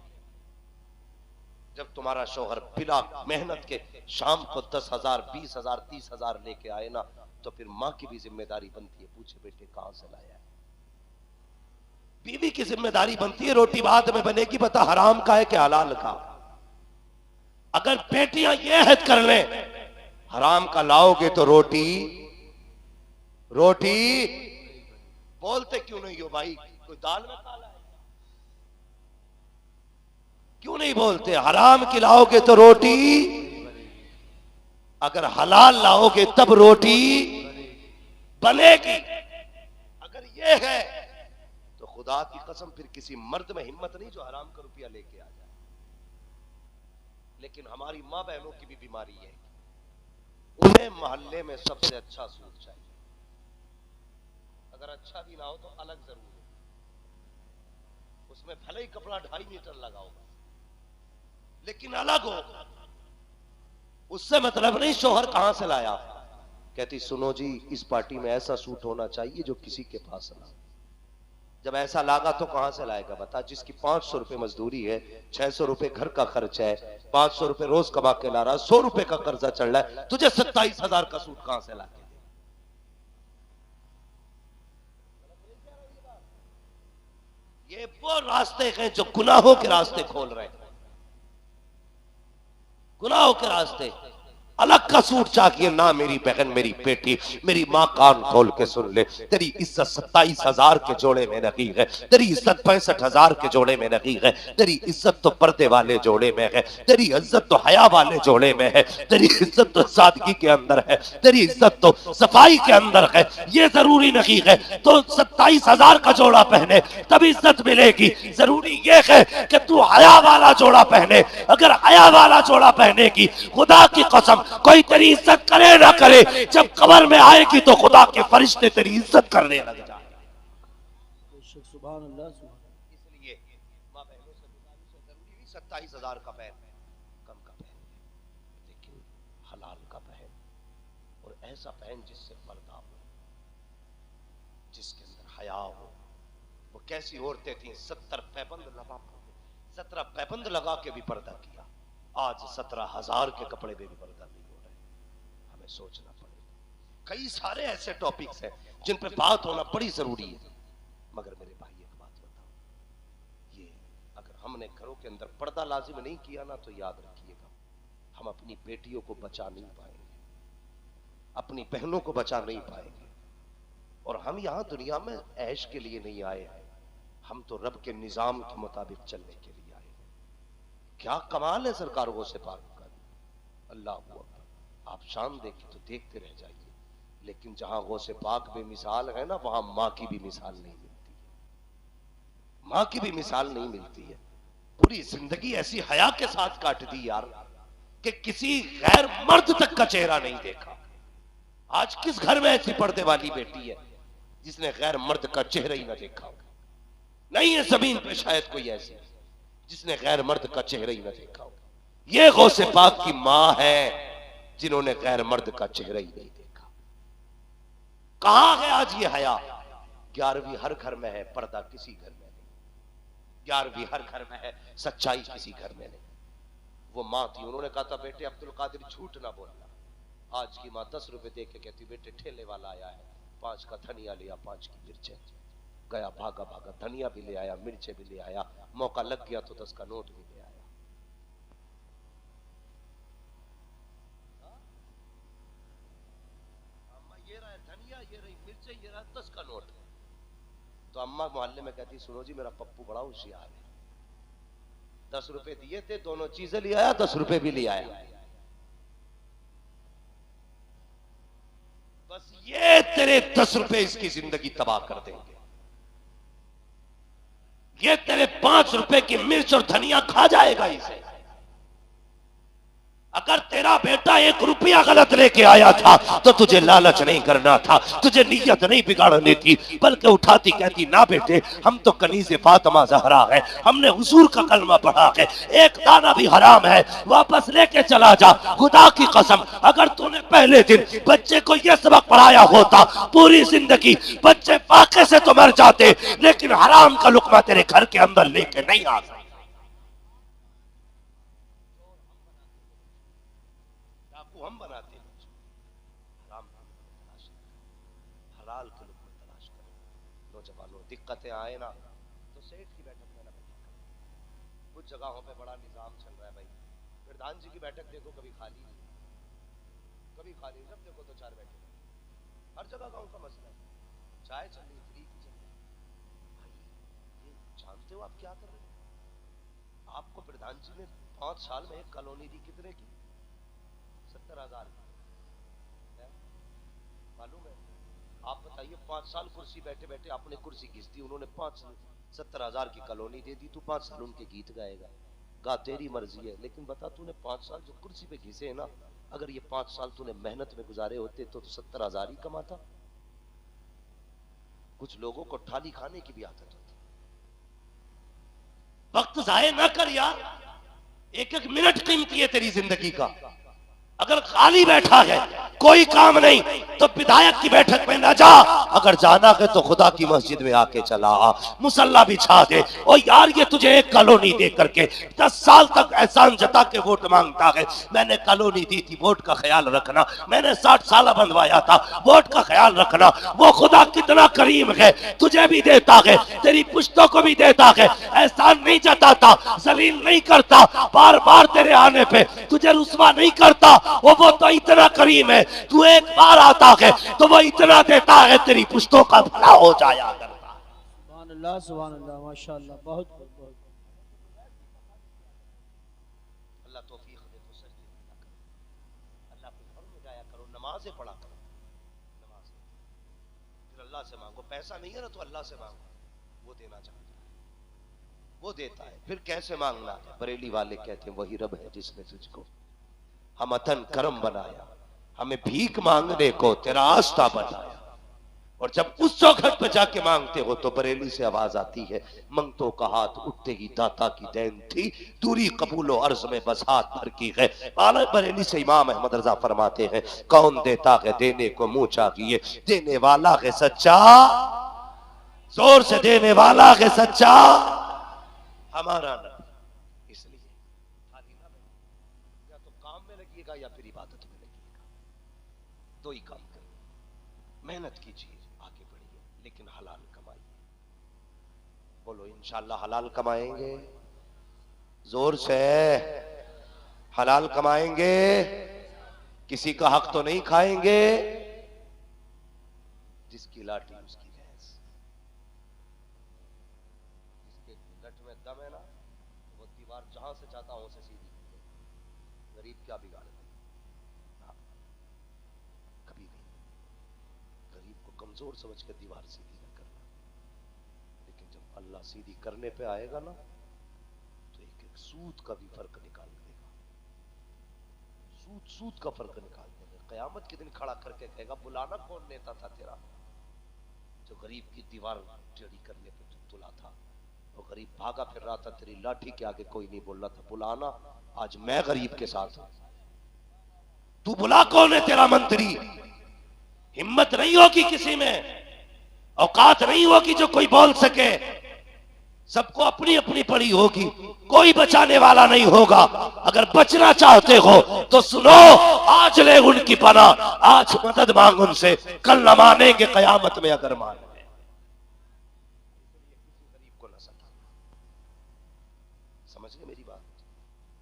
जब तुम्हारा शौहर बिना मेहनत के शाम को 10,000, 20,000, 30,000 लेके आए ना, तो फिर मां की भी जिम्मेदारी बनती है, पूछे बेटे कहां से लाया है। बीवी की जिम्मेदारी बनती है, रोटी भात में बनेगी, बता हराम का है कि हलाल का। अगर बेटियां ये हद कर लें हराम का लाओगे तो रोटी बोलते क्यों नहीं हो भाई? कोई दाल में काला है? क्यों नहीं बोलते? हराम की लाओगे तो रोटी, अगर हलाल लाओगे तब रोटी बनेगी। अगर ये है तो खुदा की कसम फिर किसी मर्द में हिम्मत नहीं जो हराम का रुपया लेके आ जाए। लेकिन हमारी मां बहनों की भी बीमारी है, उन्हें मोहल्ले में सबसे अच्छा सूट चाहिए। अगर अच्छा भी ना हो तो अलग जरूर है, उसमें भले ही कपड़ा 2.5 मीटर लगा हो, लेकिन अलग हो। उससे मतलब नहीं शोहर कहां से लाया। कहती सुनो जी, इस पार्टी में ऐसा सूट होना चाहिए जो किसी के पास ना। जब ऐसा लागा तो कहां से लाएगा बता? जिसकी 500 रुपए मजदूरी है, 600 रुपए घर का खर्च है, 500 रुपए रोज कमा के ला रहा, 100 रुपए का कर्जा चल रहा है, तुझे 27,000 का सूट कहां से ला के? ये वो रास्ते हैं जो गुनाहों के रास्ते खोल रहे हैं। गुनाहों के रास्ते। अलग का सूट चाहिए ना मेरी बहन, मेरी बेटी, मेरी माँ कान खोल के सुन ले। तेरी इज्जत 27,000 के जोड़े में नहीं है, तेरी इज्जत 65,000 के जोड़े में नहीं है, तेरी इज्जत तो पर्दे वाले जोड़े में है, तेरी इज्जत तो हया वाले जोड़े में है, तेरी इज्जत तो सादगी के अंदर है, तेरी इज्जत तो सफाई के अंदर है। ये जरूरी नहीं है तो 27,000 का जोड़ा पहने तब इज्जत मिलेगी। जरूरी ये है कि तू हया वाला जोड़ा पहने। अगर हया वाला जोड़ा पहनेगी, खुदा की कसम कोई तेरी इज्जत करे ना करे, जब कब्र में आएगी तो खुदा के फरिश्ते तेरी इज्जत करने लग जाए। इसलिए मां बहनों से गुजारिश है, जरूरी नहीं 27,000 का पहन, कम का पहन, लेकिन हलाल का पहन, और ऐसा पहन जिससे पर्दा हो, जिसके अंदर हया हो। वो कैसी औरतें थी, 17 पैबंद लगा के भी पर्दा किया। आज 17,000 के कपड़े में भी पर्दा नहीं हो रहे। हमें सोचना पड़ेगा। कई सारे ऐसे टॉपिक्स हैं जिन पे बात होना बड़ी जरूरी है। मगर मेरे भाई एक बात बताओ, ये अगर हमने घरों के अंदर पर्दा लाजिम नहीं किया ना, तो याद रखिएगा हम अपनी बेटियों को बचा नहीं पाएंगे, अपनी बहनों को बचा नहीं पाएंगे। और हम यहां दुनिया में ऐश के लिए नहीं आए हैं, हम तो रब के निजाम के मुताबिक चलने के लिए आए हैं। क्या कमाल है सरकार गौसे पाक का, अल्लाह अकबर। आप शाम देखिए तो देखते रह जाइए। लेकिन जहां गौसे पाक बेमिसाल है ना, वहां मां की भी मिसाल नहीं मिलती है। मां की भी मिसाल नहीं मिलती है। पूरी जिंदगी ऐसी हया के साथ काट दी यार कि किसी गैर मर्द तक का चेहरा नहीं देखा। आज किस घर में ऐसी पर्दे वाली बेटी है जिसने गैर मर्द का चेहरा ही ना देखा? नहीं है जमीन पे शायद कोई ऐसी जिसने गैर मर्द का चेहरा ही ना देखा हो। ये गौसे पाक की मां है जिन्होंने गैर मर्द का चेहरा ही नहीं देखा। कहां है आज ये हया? 11वीं हर घर में है, पर्दा किसी घर में नहीं। 11वीं हर घर में है, सच्चाई किसी घर में नहीं। वो मां थी, उन्होंने कहा था बेटे अब्दुल कादिर झूठ ना बोलना। आज की मां 10 रुपए दे के कहती बेटे ठेले वाला आया है, 5 का धनिया लिया, 5 की मिर्चें, गया भागा भागा धनिया भी ले आया, मिर्चे भी ले आया, मौका लग गया तो 10 का नोट भी ले आया। चाहिए रहा 10 का नोट। तो अम्मा मोहल्ले में कहती, सुनो जी मेरा पप्पू बड़ा होशियार है, 10 रुपए दिए थे, दोनों चीजें ले आया, 10 रुपए भी ले आया। बस ये तेरे 10 रुपए इसकी जिंदगी तबाह कर देंगे। ये तेरे 5 रुपए की मिर्च और धनिया खा जाएगा इसे। अगर तेरा बेटा 1 रुपया गलत लेके आया था तो तुझे लालच नहीं करना था, तुझे नीयत नहीं बिगाड़नी थी, बल्कि उठाती कहती, ना बेटे हम तो कनीज़े फातिमा ज़हरा है, हमने हुजूर का कलमा पढ़ा है, एक दाना भी हराम है, वापस लेके चला जा। खुदा की कसम अगर तूने पहले दिन बच्चे को यह सबक पढ़ाया होता, पूरी जिंदगी बच्चे फाके से तो मर जाते, लेकिन हराम का लुकमा तेरे घर के अंदर लेके नहीं आ सकता। हम बनाते हैं, हराम तलाश करो, हलाल के लुक़्मे तलाश करो। नौजवानों दिक्कतें आए ना तो सेठ की बैठक में ना बैठा करो। कुछ जगहों पे बड़ा निजाम चल रहा है भाई, प्रधान जी की बैठक देखो कभी खाली नहीं, कभी खाली, जब देखो तो 4 बैठे, हर जगह गांव का मसला है, चाय चल रही, फ्री की चल रही। भाई ये जानते हो आप क्या कर रहे हो? आपको प्रधान जी ने 5 साल में एक कॉलोनी दी, कितने की? 70,000 मालूम है? आप बताइए 5 साल कुर्सी बैठे बैठे आपने कुर्सी घिस दी, उन्होंने 70,000 की कॉलोनी दे दी, तू 5 साल उनके गीत गाएगा? गा तेरी मर्जी है, लेकिन बता तूने 5 साल जो कुर्सी पे घिसे है ना, अगर ये 5 साल तूने मेहनत में गुजारे होते तो 70,000 ही कमाता। कुछ लोगों को थाली खाने की भी आदत होती। वक्त जाए ना कर यार, 1-1 मिनट कीमती है तेरी जिंदगी का। अगर खाली बैठा है कोई काम नहीं तो विधायक की बैठक में ना जा, अगर जाना है तो खुदा की मस्जिद में आके चला आ, मुसल्ला बिछा दे। और यार ये तुझे एक कॉलोनी दे करके 10 साल तक एहसान जता के वोट मांगता है, मैंने कॉलोनी दी थी, वोट का ख्याल रखना, मैंने 60 साल बनवाया था, वोट का ख्याल रखना। वो खुदा कितना करीम है, तुझे भी देता है, तेरी पुश्तों को भी देता है, एहसान नहीं जताता, जलील नहीं करता, बार बार तेरे आने पे तुझे रुस्वा नहीं करता। वो तो इतना करीम है, तू एक बार आता है तो वो इतना देता है, तेरी पुश्तों का भला हो जाया करता।
सुभान अल्लाह, सुभान अल्लाह, माशाअल्लाह, बहुत बहुत।
अल्लाह तौफीक दे तो सच अल्लाह के घर में जाया करो, नमाजें पढ़ा करो, नमाज फिर अल्लाह से मांगो। पैसा नहीं है ना तो अल्लाह से मांगो, वो देना चाहता है, वो देता है। फिर कैसे मांगना? बरेली वाले कहते हैं वही रब है जिसने तुझको हम अतन करम बनाया, हमें भीख मांगने को तेरा आस्था बनाया। और जब उस चौखट पर जाके मांगते हो तो बरेली से आवाज आती है, मंगतों का हाथ उठते ही दाता की देन थी, दूरी कबूलो अर्ज में बस हाथ भर की है। आला बरेली से इमाम अहमद रजा फरमाते हैं, कौन देता है देने को मुंह चाहिए, देने वाला है सच्चा, जोर से देने वाला है सच्चा हमारा न। इसलिए खाली ना बैठो, या तो काम में लगिएगा या फिर इबादत में लगिएगा, दो ही काम करिए। मेहनत कीजिए, आगे बढ़िए, लेकिन हलाल कमाइए। बोलो इंशाल्लाह हलाल कमाएंगे, जोर से हलाल कमाएंगे, किसी का हक तो नहीं खाएंगे। जिसकी लाठी उसकी भैंस, जिसके लट में दम है ना, वो दीवार जहां से चाहता हूं से सीधी कर दे। गरीब क्या बिगाड़ दे? कभी नहीं। गरीब को कमजोर समझ कर दीवार सीधी न करना, लेकिन जब अल्लाह सीधी करने पे आएगा ना तो एक एक सूद का भी फर्क निकाल देगा, सूद का फर्क निकाल देगा। कयामत के दिन खड़ा करके कहेगा, बुलाना कौन नेता था तेरा जो गरीब की दीवार टेढ़ी करने पे तुला था? वो गरीब भागा फिर रहा था, तेरी लाठी के आगे कोई नहीं बोल रहा था, बुलाना, आज मैं गरीब के साथ हूं। तू बुला कौन है तेरा मंत्री? हिम्मत नहीं होगी किसी में, औकात नहीं होगी जो कोई बोल सके। सबको अपनी अपनी पड़ी होगी, कोई बचाने वाला नहीं होगा। अगर बचना चाहते हो तो सुनो, आज ले उनकी पनाह, आज मदद मांग उनसे, कल न मानेंगे कयामत में अगर मान गए। गरीब को न सताना, समझ गए मेरी बात?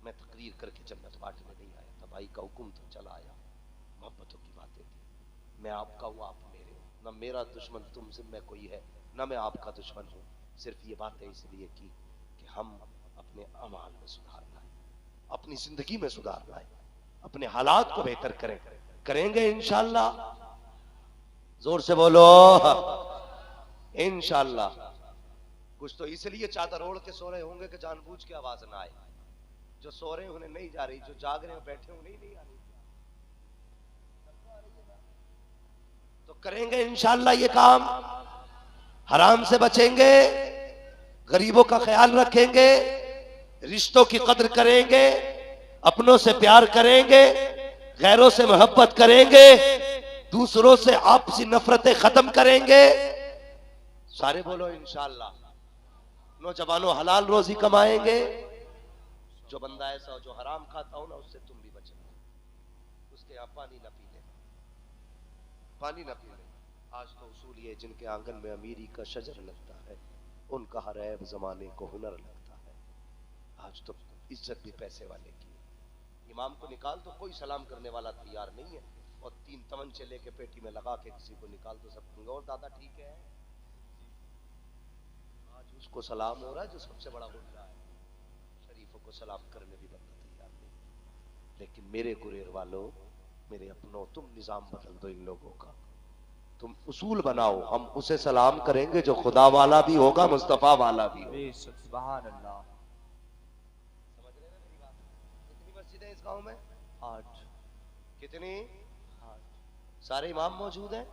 मैं तकरीर करके जन्नत बांटने नहीं आया था, भाई का हुक्म तो चला आया, मोहब्बतों की बातें थी। मैं आपका हूं, आप मेरे हो, ना मेरा दुश्मन तुमसे में कोई है, ना मैं आपका दुश्मन हूं। सिर्फ ये बातें इसलिए की कि हम अपने अमाल में सुधार लाए, अपनी जिंदगी में सुधार लाए, अपने हालात को बेहतर करें। करेंगे इंशाअल्लाह। जोर से बोलो इंशाअल्लाह। कुछ तो इसलिए चादर ओढ़ के सो रहे होंगे कि जानबूझ के आवाज ना आए। जो सो रहे हैं उन्हें नहीं जा रही, जो जाग रहे हैं बैठे उन्हें नहीं आ रही। तो करेंगे इंशाअल्लाह ये काम। हराम से बचेंगे, गरीबों का ख्याल रखेंगे, रिश्तों की कद्र करेंगे, अपनों से प्यार करेंगे, गैरों से मोहब्बत करेंगे, दूसरों से आपसी नफरतें खत्म करेंगे। सारे बोलो इंशाअल्लाह। नौजवानों हलाल रोजी कमाएंगे। जो बंदा ऐसा हो जो हराम खाता हो ना, उससे तुम भी बचना। उसके यहाँ पानी ना पी लेना, पानी ना पी लेना। आज तो उसूल ये, जिनके आंगन में अमीरी का शजर लगता है उनका हर ऐब जमाने को हुनर लगता है। आज तो इज्जत भी पैसे वाले की है। इमाम को निकाल तो कोई सलाम करने वाला तैयार नहीं है, और 3 तमंचे लेके पेटी में लगा के किसी को निकाल तो सब कहेंगे और दादा ठीक है। आज उसको सलाम हो रहा है जो सबसे बड़ा बोल रहा है। शरीफों को सलाम करने भी बंदा तैयार नहीं। लेकिन मेरे गुरेर वालों, मेरे अपनों, तुम निजाम बदल दो इन लोगों का। तुम उसूल बनाओ, हम उसे सलाम करेंगे जो खुदा वाला भी होगा, मुस्तफा वाला भी होगा।
सुभान अल्लाह।
समझ रहे हैं मेरी बात? कितनी मस्जिदें इस गांव में?
8।
कितनी? सारे इमाम मौजूद हैं?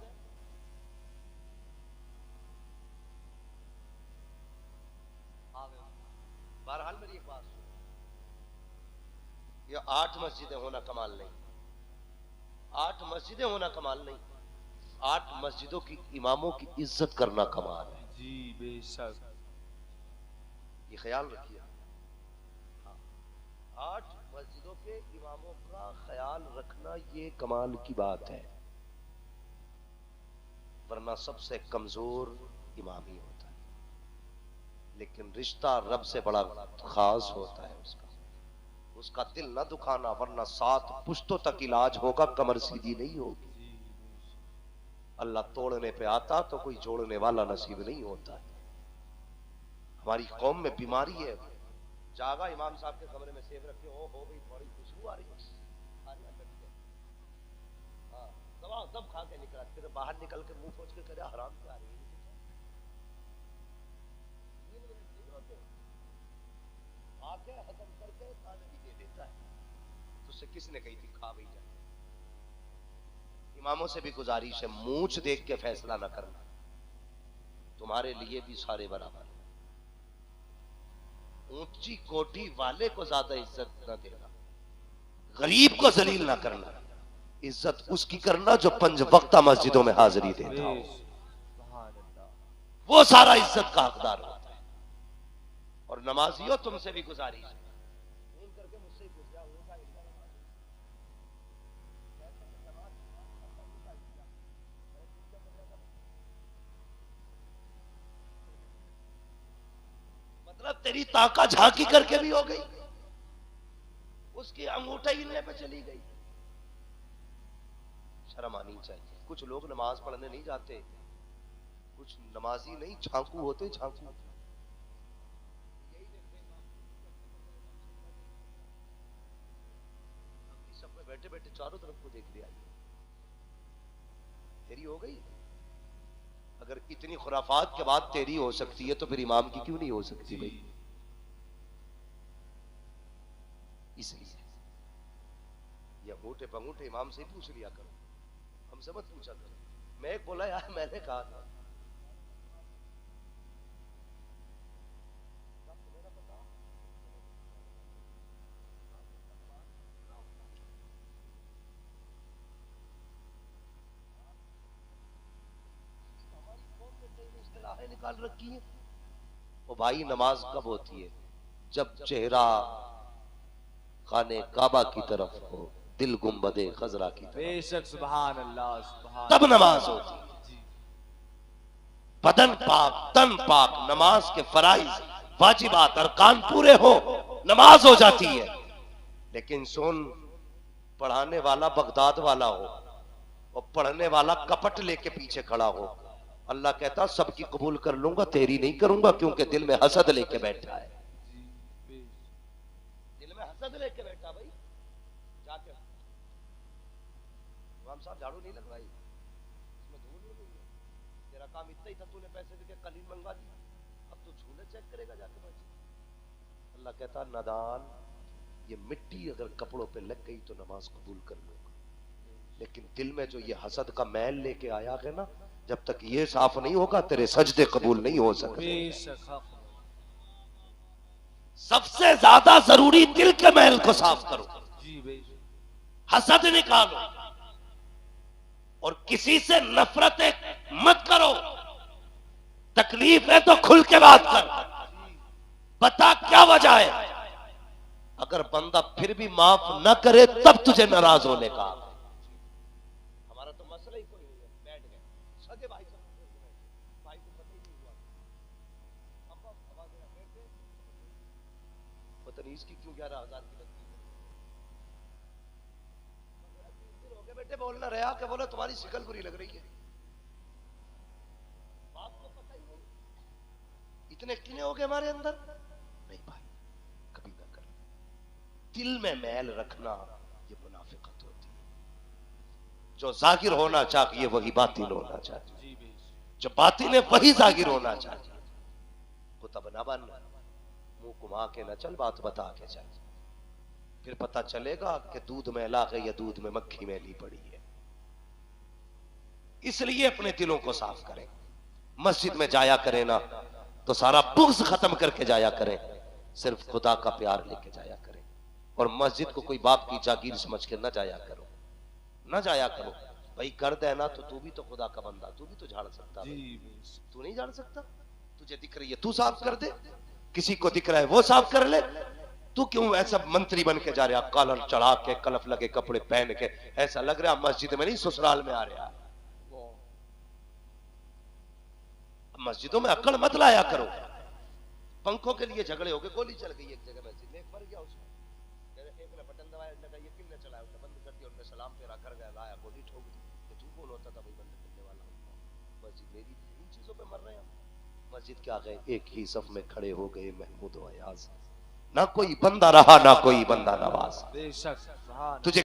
बहरहाल मेरी एक बात सुनो, ये 8 मस्जिदें होना कमाल नहीं, 8 मस्जिदें होना कमाल नहीं, 8 मस्जिदों की इमामों की इज्जत करना कमाल है।
जी बेशक,
ये ख्याल रखिए। 8 मस्जिदों के इमामों का ख्याल रखना ये कमाल की बात है। वरना सबसे कमजोर इमाम ही होता है, लेकिन रिश्ता रब से बड़ा खास होता है उसका दिल न दुखाना, वरना 7 पुश्तों तक इलाज होगा, कमर सीधी नहीं होगी। अल्लाह तोड़ने पे आता तो कोई जोड़ने वाला नसीब नहीं होता है। हमारी कौम में बीमारी है, जागा इमाम साहब के कमरे में सेब रखे, हो भाई थोड़ी खुशबू आ रही है, हाँ दवा दब खा के निकला, फिर बाहर निकल के मुंह पोंछ के करे हराम क्या आ रही है। आके हजम करके खाने भी दे देता है, तो उससे किसने कही थी खा भी जाए। इमामों से भी गुजारिश है, मूंछ देख के फैसला ना करना, तुम्हारे लिए भी सारे बराबर है। ऊंची कोठी वाले को ज्यादा इज्जत न देना, गरीब को जलील ना करना, इज्जत उसकी करना जो 5 वक्ता मस्जिदों में हाजिरी देता हो, वो सारा इज्जत का हकदार होता है। और नमाजियों तुमसे भी गुजारिश है, करके मुझसे पूछ जाओ मतलब तेरी ताका झांकी करके भी हो गई, उसकी अंगूठा हिलने पे चली गई। शर्म आनी चाहिए। कुछ लोग नमाज पढ़ने नहीं जाते, कुछ नमाजी नहीं झांकू होते, झांकू। सब में बैठे बैठे चारों तरफ को देख लिया, तेरी हो गई। अगर इतनी खुराफात के बाद तेरी हो सकती है तो फिर इमाम की क्यों नहीं हो सकती भाई? इसलिए ये अंगूठे पंगूठे इमाम से पूछ लिया करो, हमसे मत पूछा करो। मैं एक बोला यार, मैंने कहा था निकाल रखी है। वो भाई नमाज कब होती है? जब चेहरा खाने काबा की तरफ हो, दिल गुंबदे खजरा की तरफ।
बेशक, सुभान अल्लाह, सुभान
तब नमाज होती है। बदन पाक, तन पाक, नमाज के फराइज, वाजिबात, अरकान पूरे हो, नमाज हो जाती है। लेकिन सुन, पढ़ाने वाला बगदाद वाला हो, और पढ़ने वाला कपट लेके पीछे खड़ा हो। अल्लाह कहता सबकी कबूल कर लूंगा, तेरी नहीं करूंगा, क्योंकि दिल में हसद लेके बैठा है। दिल में हसद लेके बैठा भाई। जाके इमाम साहब झाड़ू नहीं लगवाई, इसमें धूल हो गई है, तेरा काम इतना ही था, तूने पैसे देके कलीन मंगवा दी, अब तू झूले चेक करेगा जाके मस्जिद। अल्लाह कहता नादान, ये मिट्टी अगर कपड़ों पे लग गई तो नमाज कबूल कर लूंगा, लेकिन दिल में जो ये हसद का मैल लेके आया है ना, जब तक ये साफ नहीं होगा तेरे सजदे कबूल नहीं हो सकते। सबसे ज्यादा जरूरी दिल के मैल को साफ करो, हसद निकालो और किसी से नफरत मत करो। तकलीफ है तो खुल के बात कर, बता क्या वजह है। अगर बंदा फिर भी माफ न करे तब तुझे नाराज होने का। हमारा तो मसला ही कोई नहीं है, बैठ गए सगे भाई को पता ही नहीं हुआ, पता नहीं इसकी क्यों 11,000 की लगती है। हो गए बेटे, बोलना रहा क्या बोला, तुम्हारी शिकल बुरी लग रही है, बाप को पता ही नहीं। इतने किने हो गए हमारे अंदर, नहीं भाई कभी ना कर। दिल में मैल रखना ये मुनाफिकत होती है। जो जाहिर होना चाहिए वही बातिन होना चाहिए, जो बातिन है वही जाहिर होना चाहिए। कुतब ना बन, मुंह घुमा के न चल, बात बता के चल, फिर पता चलेगा कि दूध मैला है या दूध में मक्खी मैली पड़ी है। इसलिए अपने दिलों को साफ करें। मस्जिद में जाया करें ना तो सारा बुग़्ज़ खत्म करके जाया करें, सिर्फ खुदा का प्यार लेके जाया करें। और मस्जिद को कोई बाप की जागीर समझ के न जाया करो, न जाया करो। भाई कर दे ना तो तू भी तो खुदा का बंदा, तू भी तो झाड़ सकता, तू नहीं झाड़ सकता? तुझे दिख रही है तू साफ कर दे, किसी को दिख रहा है वो साफ कर ले। तू क्यों ऐसा मंत्री बन के जा रहा, कॉलर चढ़ा के, कलफ लगे कपड़े पहन के, ऐसा लग रहा मस्जिद में नहीं ससुराल में आ रहा। मस्जिदों में अक्ल मत लाया करो। पंखों के लिए झगड़े हो गए, गोली चल गई एक जगह मस्जिद में, एक मर गया उसमें, एक ने बटन दबाया, लगा ये किसने चलाया, उसने बंद कर दिया, उन्होंने सलाम फेरा कर गया, लाया गोली ठोक दी। तो तू कौन होता था भाई बंद करने वाला? मस्जिद मेरी, इन चीजों पे मर रहे हैं हम। मस्जिद क्या गए, एक ही सफ में खड़े हो गए महमूद व अयाज, ना कोई बंदा रहा ना कोई बंदा नवाज। तुझे